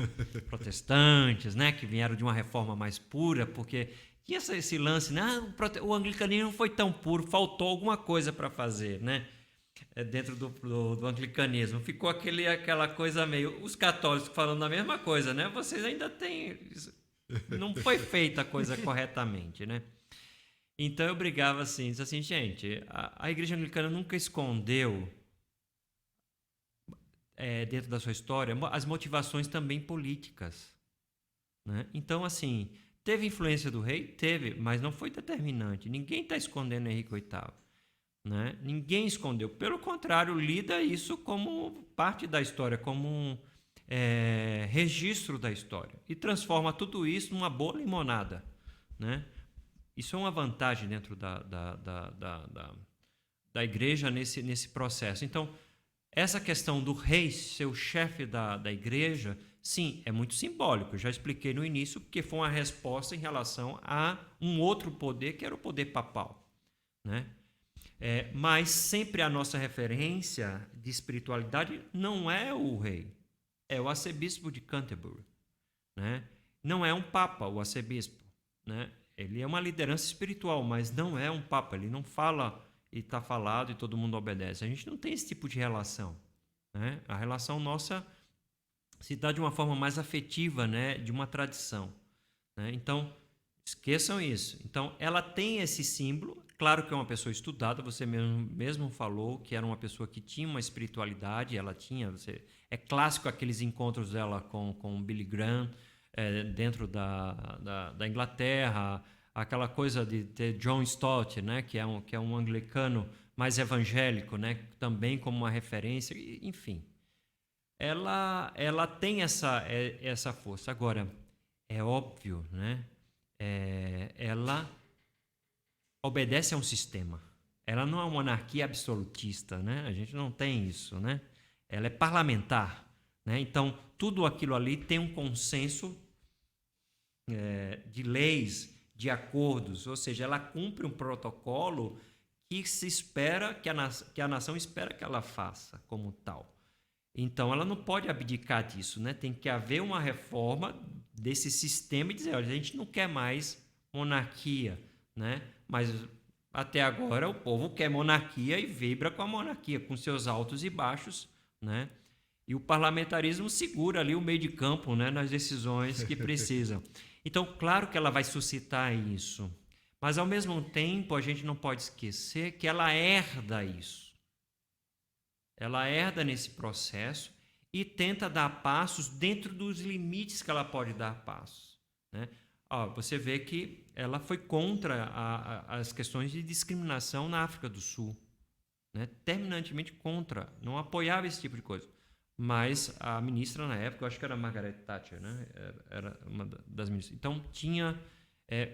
protestantes, né, que vieram de uma reforma mais pura, porque tinha esse lance, né, o anglicanismo não foi tão puro, faltou alguma coisa para fazer, né, dentro do anglicanismo. Ficou aquela coisa meio... Os católicos falando a mesma coisa, né, vocês ainda têm... Não foi feita a coisa corretamente, né. Então eu brigava assim, disse assim, gente, a igreja anglicana nunca escondeu dentro da sua história as motivações também políticas, né? Então, assim, teve influência do rei? Teve, mas não foi determinante. Ninguém está escondendo Henrique VIII, né? Ninguém escondeu. Pelo contrário, lida isso como parte da história, como um registro da história e transforma tudo isso numa boa limonada, né? Isso é uma vantagem dentro da igreja nesse processo. Então, essa questão do rei ser o chefe da igreja, sim, é muito simbólico. Eu já expliquei no início, porque foi uma resposta em relação a um outro poder, que era o poder papal, né? Mas sempre a nossa referência de espiritualidade não é o rei, é o arcebispo de Canterbury, né? Não é um papa, o arcebispo, né? Ele é uma liderança espiritual, mas não é um papa. Ele não fala e está falado e todo mundo obedece. A gente não tem esse tipo de relação, né? A relação nossa se dá de uma forma mais afetiva, né? De uma tradição, né? Então, esqueçam isso. Então, ela tem esse símbolo. Claro que é uma pessoa estudada. Você mesmo falou que era uma pessoa que tinha uma espiritualidade. Ela tinha... É clássico aqueles encontros dela com Billy Graham dentro da Inglaterra, aquela coisa de ter John Stott, né, que é um anglicano mais evangélico, né, também como uma referência, enfim. Ela tem essa força. Agora, é óbvio, né, ela obedece a um sistema. Ela não é uma monarquia absolutista, né? A gente não tem isso, né? Ela é parlamentar, né? Então, tudo aquilo ali tem um consenso de leis, de acordos, ou seja, ela cumpre um protocolo que se espera, que a nação espera que ela faça como tal. Então, ela não pode abdicar disso, né? Tem que haver uma reforma desse sistema e dizer, olha, a gente não quer mais monarquia, né? Mas até agora o povo quer monarquia e vibra com a monarquia, com seus altos e baixos, né? E o parlamentarismo segura ali o meio de campo, né, nas decisões que precisam. Então, claro que ela vai suscitar isso, mas ao mesmo tempo a gente não pode esquecer que ela herda isso. Ela herda nesse processo e tenta dar passos dentro dos limites que ela pode dar passos, né? Você vê que ela foi contra as questões de discriminação na África do Sul, né? Terminantemente contra, não apoiava esse tipo de coisa. Mas a ministra na época, eu acho que era Margaret Thatcher, né? Era uma das ministras. Então tinha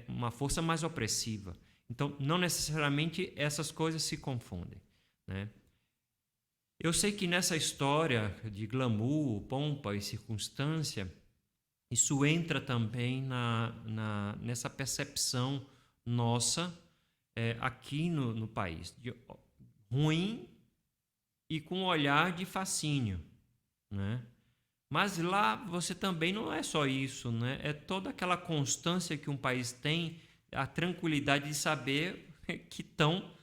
uma força mais opressiva. Então não necessariamente essas coisas se confundem, né? Eu sei que nessa história de glamour, pompa e circunstância, isso entra também nessa percepção nossa aqui no país, de ruim e com um olhar de fascínio, né? Mas lá você também não é só isso, né? É toda aquela constância que um país tem, a tranquilidade de saber que estão,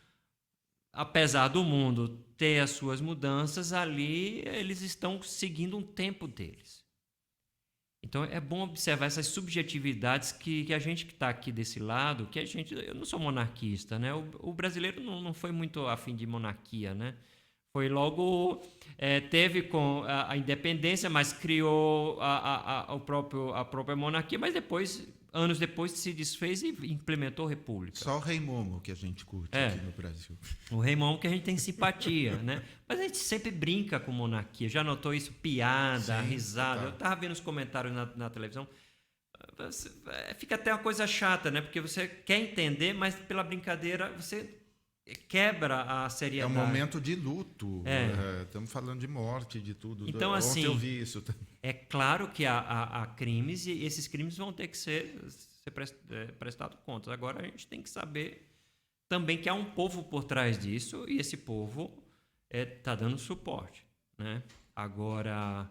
apesar do mundo ter as suas mudanças, ali eles estão seguindo um tempo deles. Então é bom observar essas subjetividades que a gente que está aqui desse lado, eu não sou monarquista, né? O brasileiro não foi muito afim de monarquia, né? Foi logo, teve com a independência, mas criou a própria monarquia, mas anos depois se desfez e implementou a república. Só o Rei Momo que a gente curte aqui no Brasil. O Rei Momo que a gente tem simpatia, né? Mas a gente sempre brinca com monarquia. Já notou isso? Piada, sim, risada. total. Eu estava vendo os comentários na televisão. Fica até uma coisa chata, né? Porque você quer entender, mas pela brincadeira você quebra a seriedade. É um momento de luto. Estamos falando de morte, de tudo. Então, Ontem assim, eu vi isso também. É claro que há ser e esses crimes vão ter que ser prestados contas. Agora a gente tem que saber também que há um povo por trás disso e esse povo está dando suporte, né? Agora,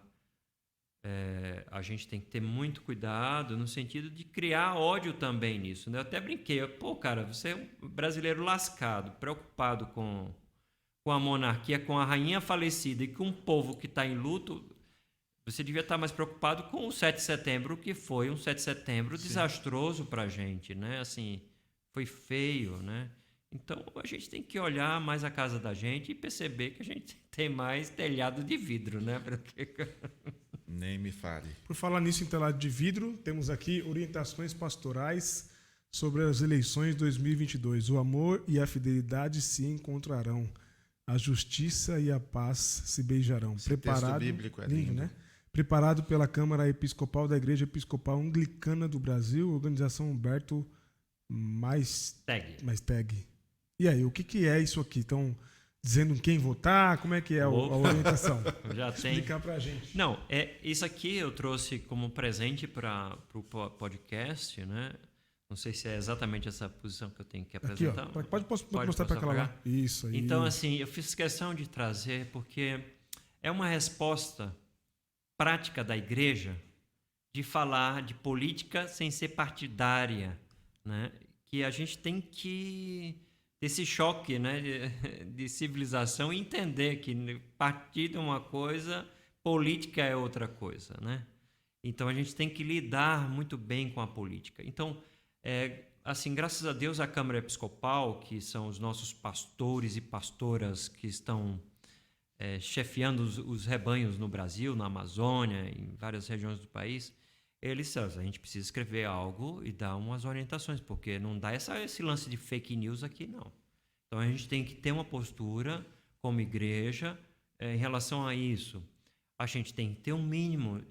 a gente tem que ter muito cuidado no sentido de criar ódio também nisso, né? Eu até brinquei, pô, cara, você é um brasileiro lascado, preocupado com a monarquia, com a rainha falecida e com um povo que está em luto, você devia estar mais preocupado com o 7 de setembro, que foi um 7 de setembro desastroso para a gente, né? Assim, foi feio, né? Então, a gente tem que olhar mais a casa da gente e perceber que a gente tem mais telhado de vidro, né? Nem me fale. Por falar nisso em telhado de vidro, temos aqui orientações pastorais sobre as eleições 2022. O amor e a fidelidade se encontrarão. A justiça e a paz se beijarão. Esse texto bíblico é lindo, né? Preparado pela Câmara Episcopal da Igreja Episcopal Anglicana do Brasil, organização Humberto Maesteg. E aí, o que é isso aqui? Estão dizendo quem votar? Como é que é a orientação? Já tem. Explicar pra gente. Não, isso aqui eu trouxe como presente para o podcast, né? Não sei se é exatamente essa posição que eu tenho que apresentar. Aqui, ó. Pode mostrar para aquela lá. Isso aí. Então, assim, eu fiz questão de trazer porque é uma resposta prática da igreja de falar de política sem ser partidária, né? Que a gente tem que ter esse choque, né, de civilização e entender que partido é uma coisa, política é outra coisa, né? Então a gente tem que lidar muito bem com a política. Então, assim, graças a Deus a Câmara Episcopal, que são os nossos pastores e pastoras que estão chefiando os rebanhos no Brasil, na Amazônia, em várias regiões do país, a gente precisa escrever algo e dar umas orientações, porque não dá esse lance de fake news aqui, não. Então a gente tem que ter uma postura como igreja em relação a isso. A gente tem que ter um mínimo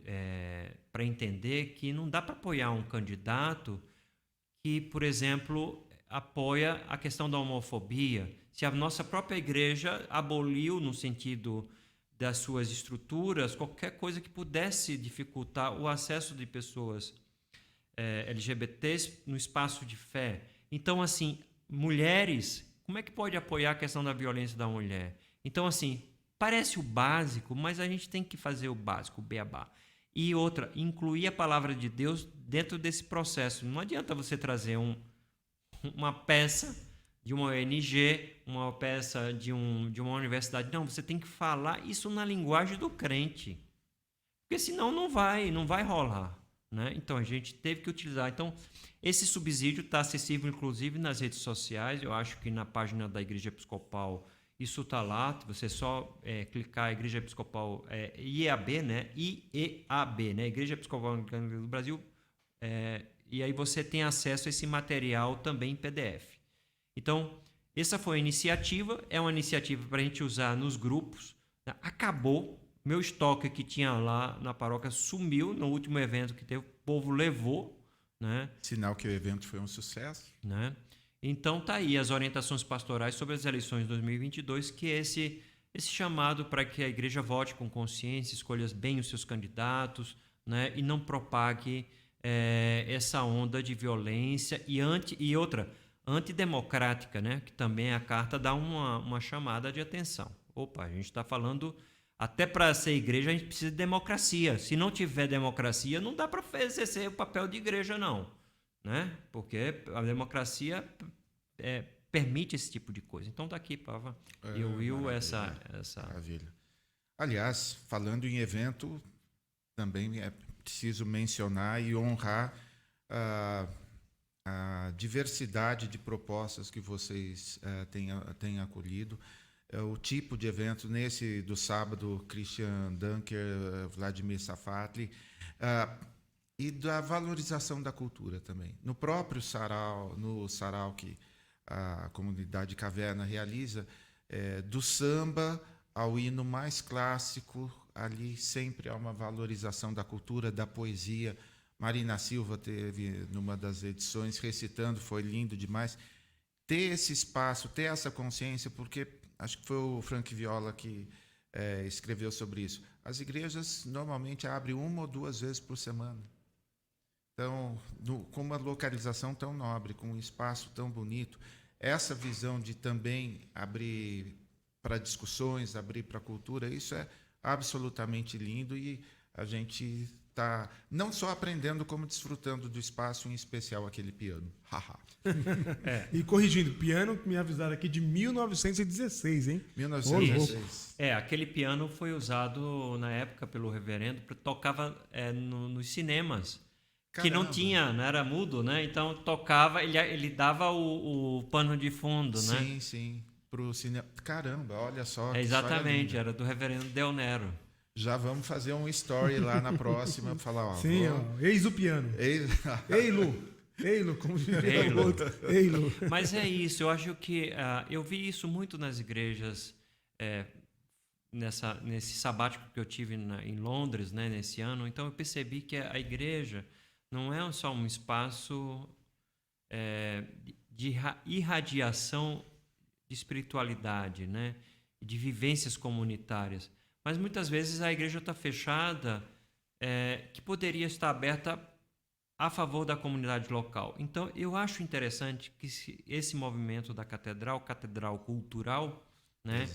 para entender que não dá para apoiar um candidato que, por exemplo, apoia a questão da homofobia. Se a nossa própria igreja aboliu, no sentido das suas estruturas, qualquer coisa que pudesse dificultar o acesso de pessoas LGBTs no espaço de fé. Então, assim, mulheres, como é que pode apoiar a questão da violência da mulher? Então, assim, parece o básico, mas a gente tem que fazer o básico, o beabá. E outra, incluir a palavra de Deus dentro desse processo. Não adianta você trazer uma peça de uma ONG, uma peça de uma universidade. Não, você tem que falar isso na linguagem do crente. Porque senão não vai rolar, né? Então, a gente teve que utilizar. Então, esse subsídio está acessível, inclusive, nas redes sociais. Eu acho que na página da Igreja Episcopal isso está lá. Você só clicar Igreja Episcopal IEAB, né? IEAB, né? Igreja Episcopal do Brasil. E aí você tem acesso a esse material também em PDF. Então, essa foi a iniciativa. É uma iniciativa para a gente usar nos grupos. Acabou. Meu estoque que tinha lá na paróquia sumiu no último evento que teve. O povo levou, né? Sinal que o evento foi um sucesso. Né? Então, tá aí as orientações pastorais sobre as eleições de 2022, que é esse chamado para que a igreja vote com consciência, escolha bem os seus candidatos, né? E não propague essa onda de violência e outra, antidemocrática, né? Que também a carta dá uma chamada de atenção. Opa, a gente está falando... Até para ser igreja, a gente precisa de democracia. Se não tiver democracia, não dá para exercer o papel de igreja, não. Né? Porque a democracia permite esse tipo de coisa. Então, está aqui, Pava. Eu vi essa... Maravilha. Aliás, falando em evento, também é preciso mencionar e honrar a diversidade de propostas que vocês têm acolhido. O tipo de evento, nesse do sábado, Christian Dunker, Vladimir Safatli, e da valorização da cultura também. No próprio sarau, no sarau que a comunidade Caverna realiza, do samba ao hino mais clássico, ali sempre há uma valorização da cultura, da poesia. Marina Silva teve, numa das edições, recitando, foi lindo demais. Ter esse espaço, ter essa consciência, porque... Acho que foi o Frank Viola que escreveu sobre isso. As igrejas normalmente abrem 1 ou 2 vezes por semana. Então, com uma localização tão nobre, com um espaço tão bonito, essa visão de também abrir para discussões, abrir para a cultura, isso é absolutamente lindo e a gente está não só aprendendo, como desfrutando do espaço, em especial aquele piano. Haha. E corrigindo, piano, me avisaram aqui de 1916, hein? 1916. Aquele piano foi usado na época pelo reverendo, tocava nos cinemas. Que não Caramba. tinha, não era mudo, né? Então tocava, ele dava o pano de fundo, né? Sim, sim. Pro cinema. Caramba, olha só. que Exatamente, história linda. era do reverendo Del Nero. Já vamos fazer um story lá na próxima para falar, ó. Sim, ó, eis o piano. Ei, Lu. Ei, Lu, como diria Ei, o Lu. outro. Ei, Lu. Mas é isso, eu acho que eu vi isso muito nas igrejas, nesse sabático que eu tive em Londres, né, nesse ano. Então eu percebi que a igreja não é só um espaço de irradiação de espiritualidade, né, de vivências comunitárias. Mas muitas vezes a igreja está fechada, que poderia estar aberta a favor da comunidade local. Então, eu acho interessante que esse movimento da catedral cultural, né,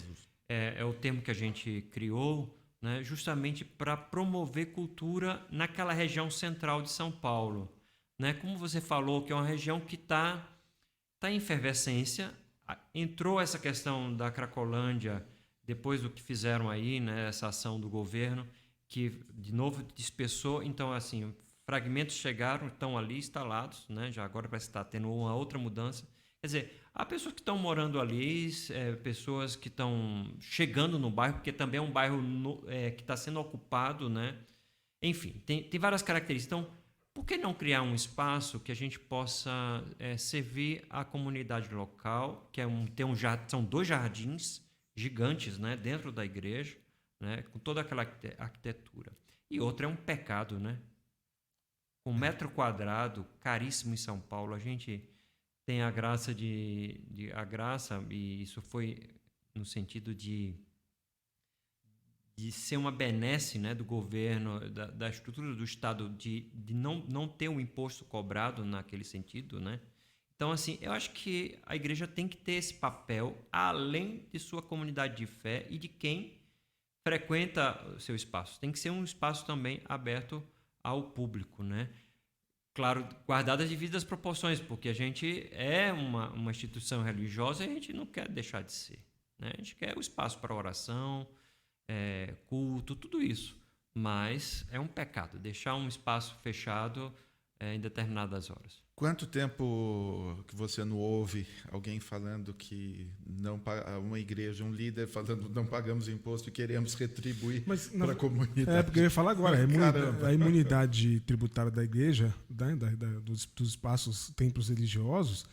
é o termo que a gente criou, né, justamente para promover cultura naquela região central de São Paulo. Né? Como você falou, que é uma região que está em efervescência. Entrou essa questão da Cracolândia depois do que fizeram aí, né, essa ação do governo, que de novo dispersou. Então, assim, fragmentos chegaram, estão ali instalados, né, já agora parece estar tendo uma outra mudança. Quer dizer, há pessoas que estão morando ali, pessoas que estão chegando no bairro, porque também é um bairro que está sendo ocupado, né? Enfim, tem várias características. Então, por que não criar um espaço que a gente possa servir a comunidade local, que são 2 jardins gigantes, né, dentro da igreja, né, com toda aquela arquitetura. E outra é um pecado, né? Um metro quadrado, caríssimo em São Paulo, a gente tem a graça e isso foi no sentido de ser uma benesse, né, do governo, da estrutura do Estado, de não ter um imposto cobrado naquele sentido, né? Então, assim, eu acho que a igreja tem que ter esse papel, além de sua comunidade de fé e de quem frequenta o seu espaço. Tem que ser um espaço também aberto ao público, né? Claro, guardadas as devidas proporções, porque a gente é uma instituição religiosa e a gente não quer deixar de ser, né? A gente quer o espaço para oração, culto, tudo isso. Mas é um pecado deixar um espaço fechado em determinadas horas. Quanto tempo que você não ouve alguém falando que uma igreja, um líder falando não pagamos imposto e queremos retribuir para a comunidade? Porque eu ia falar agora, a imunidade tributária da igreja, dos espaços, templos religiosos,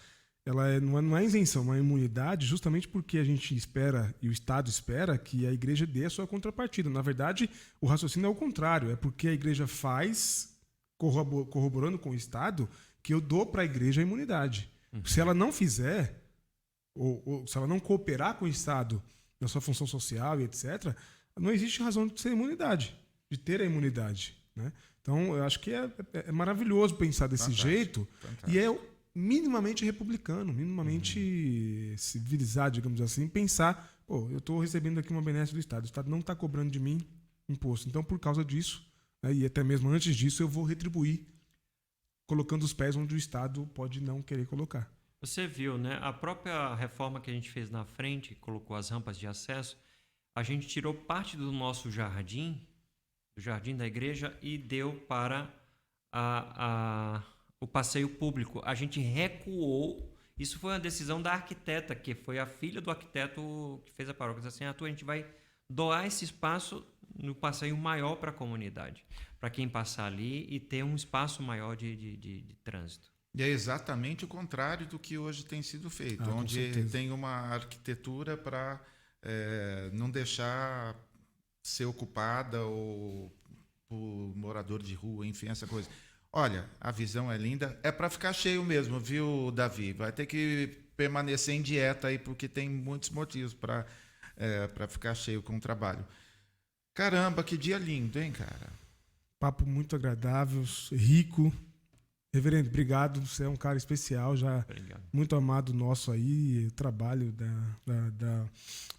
ela não é isenção, é uma imunidade justamente porque a gente espera, e o Estado espera, que a igreja dê a sua contrapartida. Na verdade, o raciocínio é o contrário, é porque a igreja faz, corroborando com o Estado, que eu dou para a igreja a imunidade. Se ela não fizer, ou se ela não cooperar com o Estado na sua função social e etc., não existe razão de ser imunidade, de ter a imunidade. Né? Então, eu acho que é maravilhoso pensar desse jeito, e é minimamente republicano, minimamente civilizado, digamos assim, pensar, eu estou recebendo aqui uma benesse do Estado, o Estado não está cobrando de mim imposto, então, por causa disso, e até mesmo antes disso, eu vou retribuir colocando os pés onde o Estado pode não querer colocar. Você viu, né? A própria reforma que a gente fez na frente, colocou as rampas de acesso, a gente tirou parte do nosso jardim, do jardim da igreja, e deu para o passeio público. A gente recuou. Isso foi uma decisão da arquiteta, que foi a filha do arquiteto que fez a paróquia. Disse assim, Arthur, a gente vai doar esse espaço no passeio maior para a comunidade, para quem passar ali e ter um espaço maior de trânsito. E é exatamente o contrário do que hoje tem sido feito, onde tem uma arquitetura para não deixar ser ocupada ou por morador de rua, enfim, essa coisa. Olha, a visão é linda, é para ficar cheio mesmo, viu, Davi? Vai ter que permanecer em dieta aí, porque tem muitos motivos para ficar cheio com o trabalho. Caramba, que dia lindo, hein, cara? Papo muito agradável, rico. Reverendo, obrigado. Você é um cara especial, já Obrigado. Muito amado nosso aí. O trabalho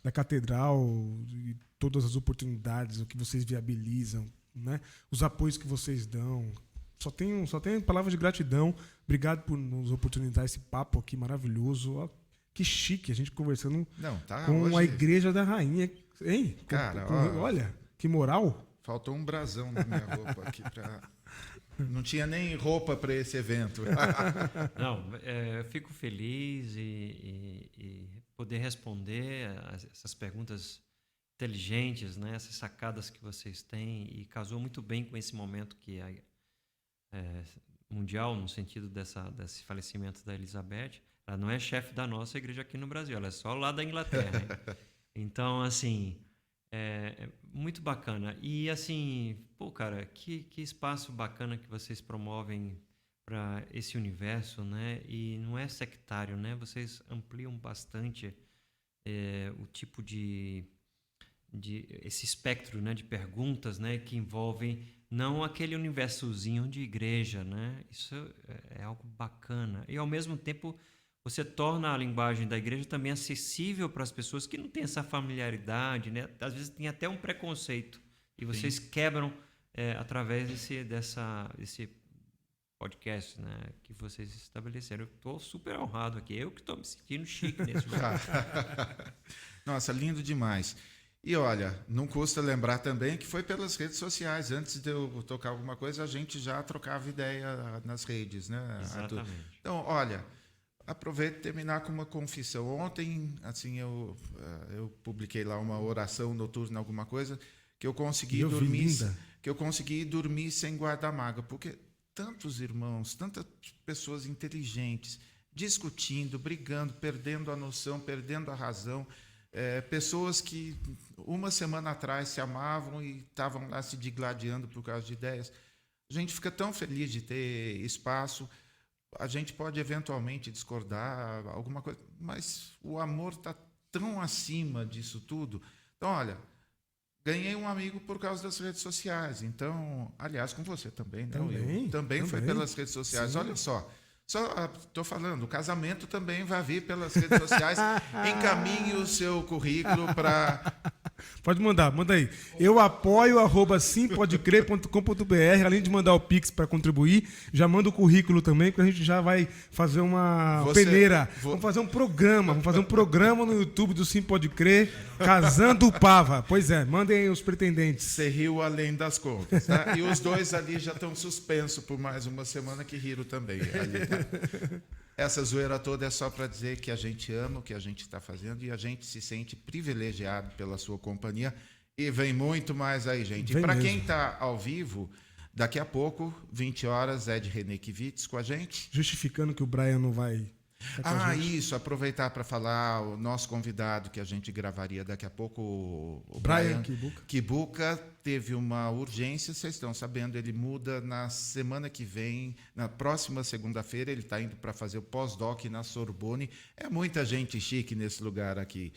da catedral, e todas as oportunidades, o que vocês viabilizam, né? Os apoios que vocês dão. Só tenho palavras de gratidão. Obrigado por nos oportunizar esse papo aqui maravilhoso. Ó, que chique a gente conversando Não, tá com hoje... a Igreja da Rainha. Hein? Cara, olha, que moral. Faltou um brasão na minha roupa aqui para... Não tinha nem roupa para esse evento. Não, eu fico feliz e poder responder essas perguntas inteligentes, né? Essas sacadas que vocês têm, e casou muito bem com esse momento que é mundial, no sentido desse falecimento da Elizabeth. Ela não é chefe da nossa igreja aqui no Brasil, ela é só lá da Inglaterra. Hein? Então, assim, é muito bacana. E, assim, pô, cara, que espaço bacana que vocês promovem para esse universo, né? E não é sectário, né? Vocês ampliam bastante o tipo de esse espectro, né, de perguntas, né, que envolvem não aquele universozinho de igreja, né? Isso é algo bacana. E, ao mesmo tempo, você torna a linguagem da igreja também acessível para as pessoas que não têm essa familiaridade, né? Às vezes tem até um preconceito. E vocês Sim. quebram através desse podcast, né, que vocês estabeleceram. Eu estou super honrado aqui. Eu que estou me sentindo chique nesse lugar. Nossa, lindo demais. E olha, não custa lembrar também que foi pelas redes sociais. Antes de eu tocar alguma coisa, a gente já trocava ideia nas redes, né, Arthur? Exatamente. Então, olha, aproveito e terminar com uma confissão. Ontem, assim, eu publiquei lá uma oração noturna, alguma coisa, que eu consegui dormir sem guarda-mágoa, porque tantos irmãos, tantas pessoas inteligentes, discutindo, brigando, perdendo a noção, perdendo a razão, pessoas que uma semana atrás se amavam e estavam lá se digladiando por causa de ideias. A gente fica tão feliz de ter espaço. A gente pode eventualmente discordar, alguma coisa, mas o amor está tão acima disso tudo. Então, olha, ganhei um amigo por causa das redes sociais. Então, aliás, com você também, né? Também foi pelas redes sociais. Sim. Olha só estou falando, o casamento também vai vir pelas redes sociais. Encaminhe o seu currículo para... Pode mandar, manda aí. Eu apoio @simpodecrer.com.br, além de mandar o Pix para contribuir, já manda o currículo também, que a gente já vai fazer uma peneira. Vamos fazer um programa, no YouTube do Sim Pode Crer, Casando o Pava. Pois é, mandem aí os pretendentes. Você riu além das contas, tá? E os dois ali já estão suspensos por mais uma semana, que riram também. Ali, tá? Essa zoeira toda é só para dizer que a gente ama o que a gente está fazendo e a gente se sente privilegiado pela sua companhia. E vem muito mais aí, gente. E para quem está ao vivo, daqui a pouco, 20 horas, Ed René Kivitz com a gente. Justificando que o Brian não vai... Isso, aproveitar para falar o nosso convidado que a gente gravaria daqui a pouco, o Brian Kibuka, teve uma urgência, vocês estão sabendo, ele muda na semana que vem, na próxima segunda-feira, ele está indo para fazer o pós-doc na Sorbonne. É muita gente chique nesse lugar aqui.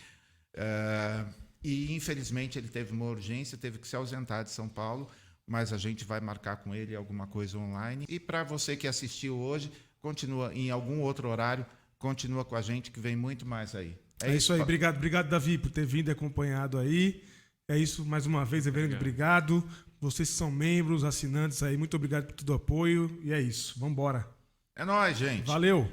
E, infelizmente, ele teve uma urgência, teve que se ausentar de São Paulo, mas a gente vai marcar com ele alguma coisa online. E para você que assistiu hoje, continua em algum outro horário, continua com a gente, que vem muito mais aí. É isso aí, obrigado, Davi, por ter vindo e acompanhado aí. É isso, mais uma vez, reverendo, obrigado. Vocês que são membros, assinantes aí, muito obrigado por todo o apoio. E é isso, vamos embora. É nóis, gente. Valeu.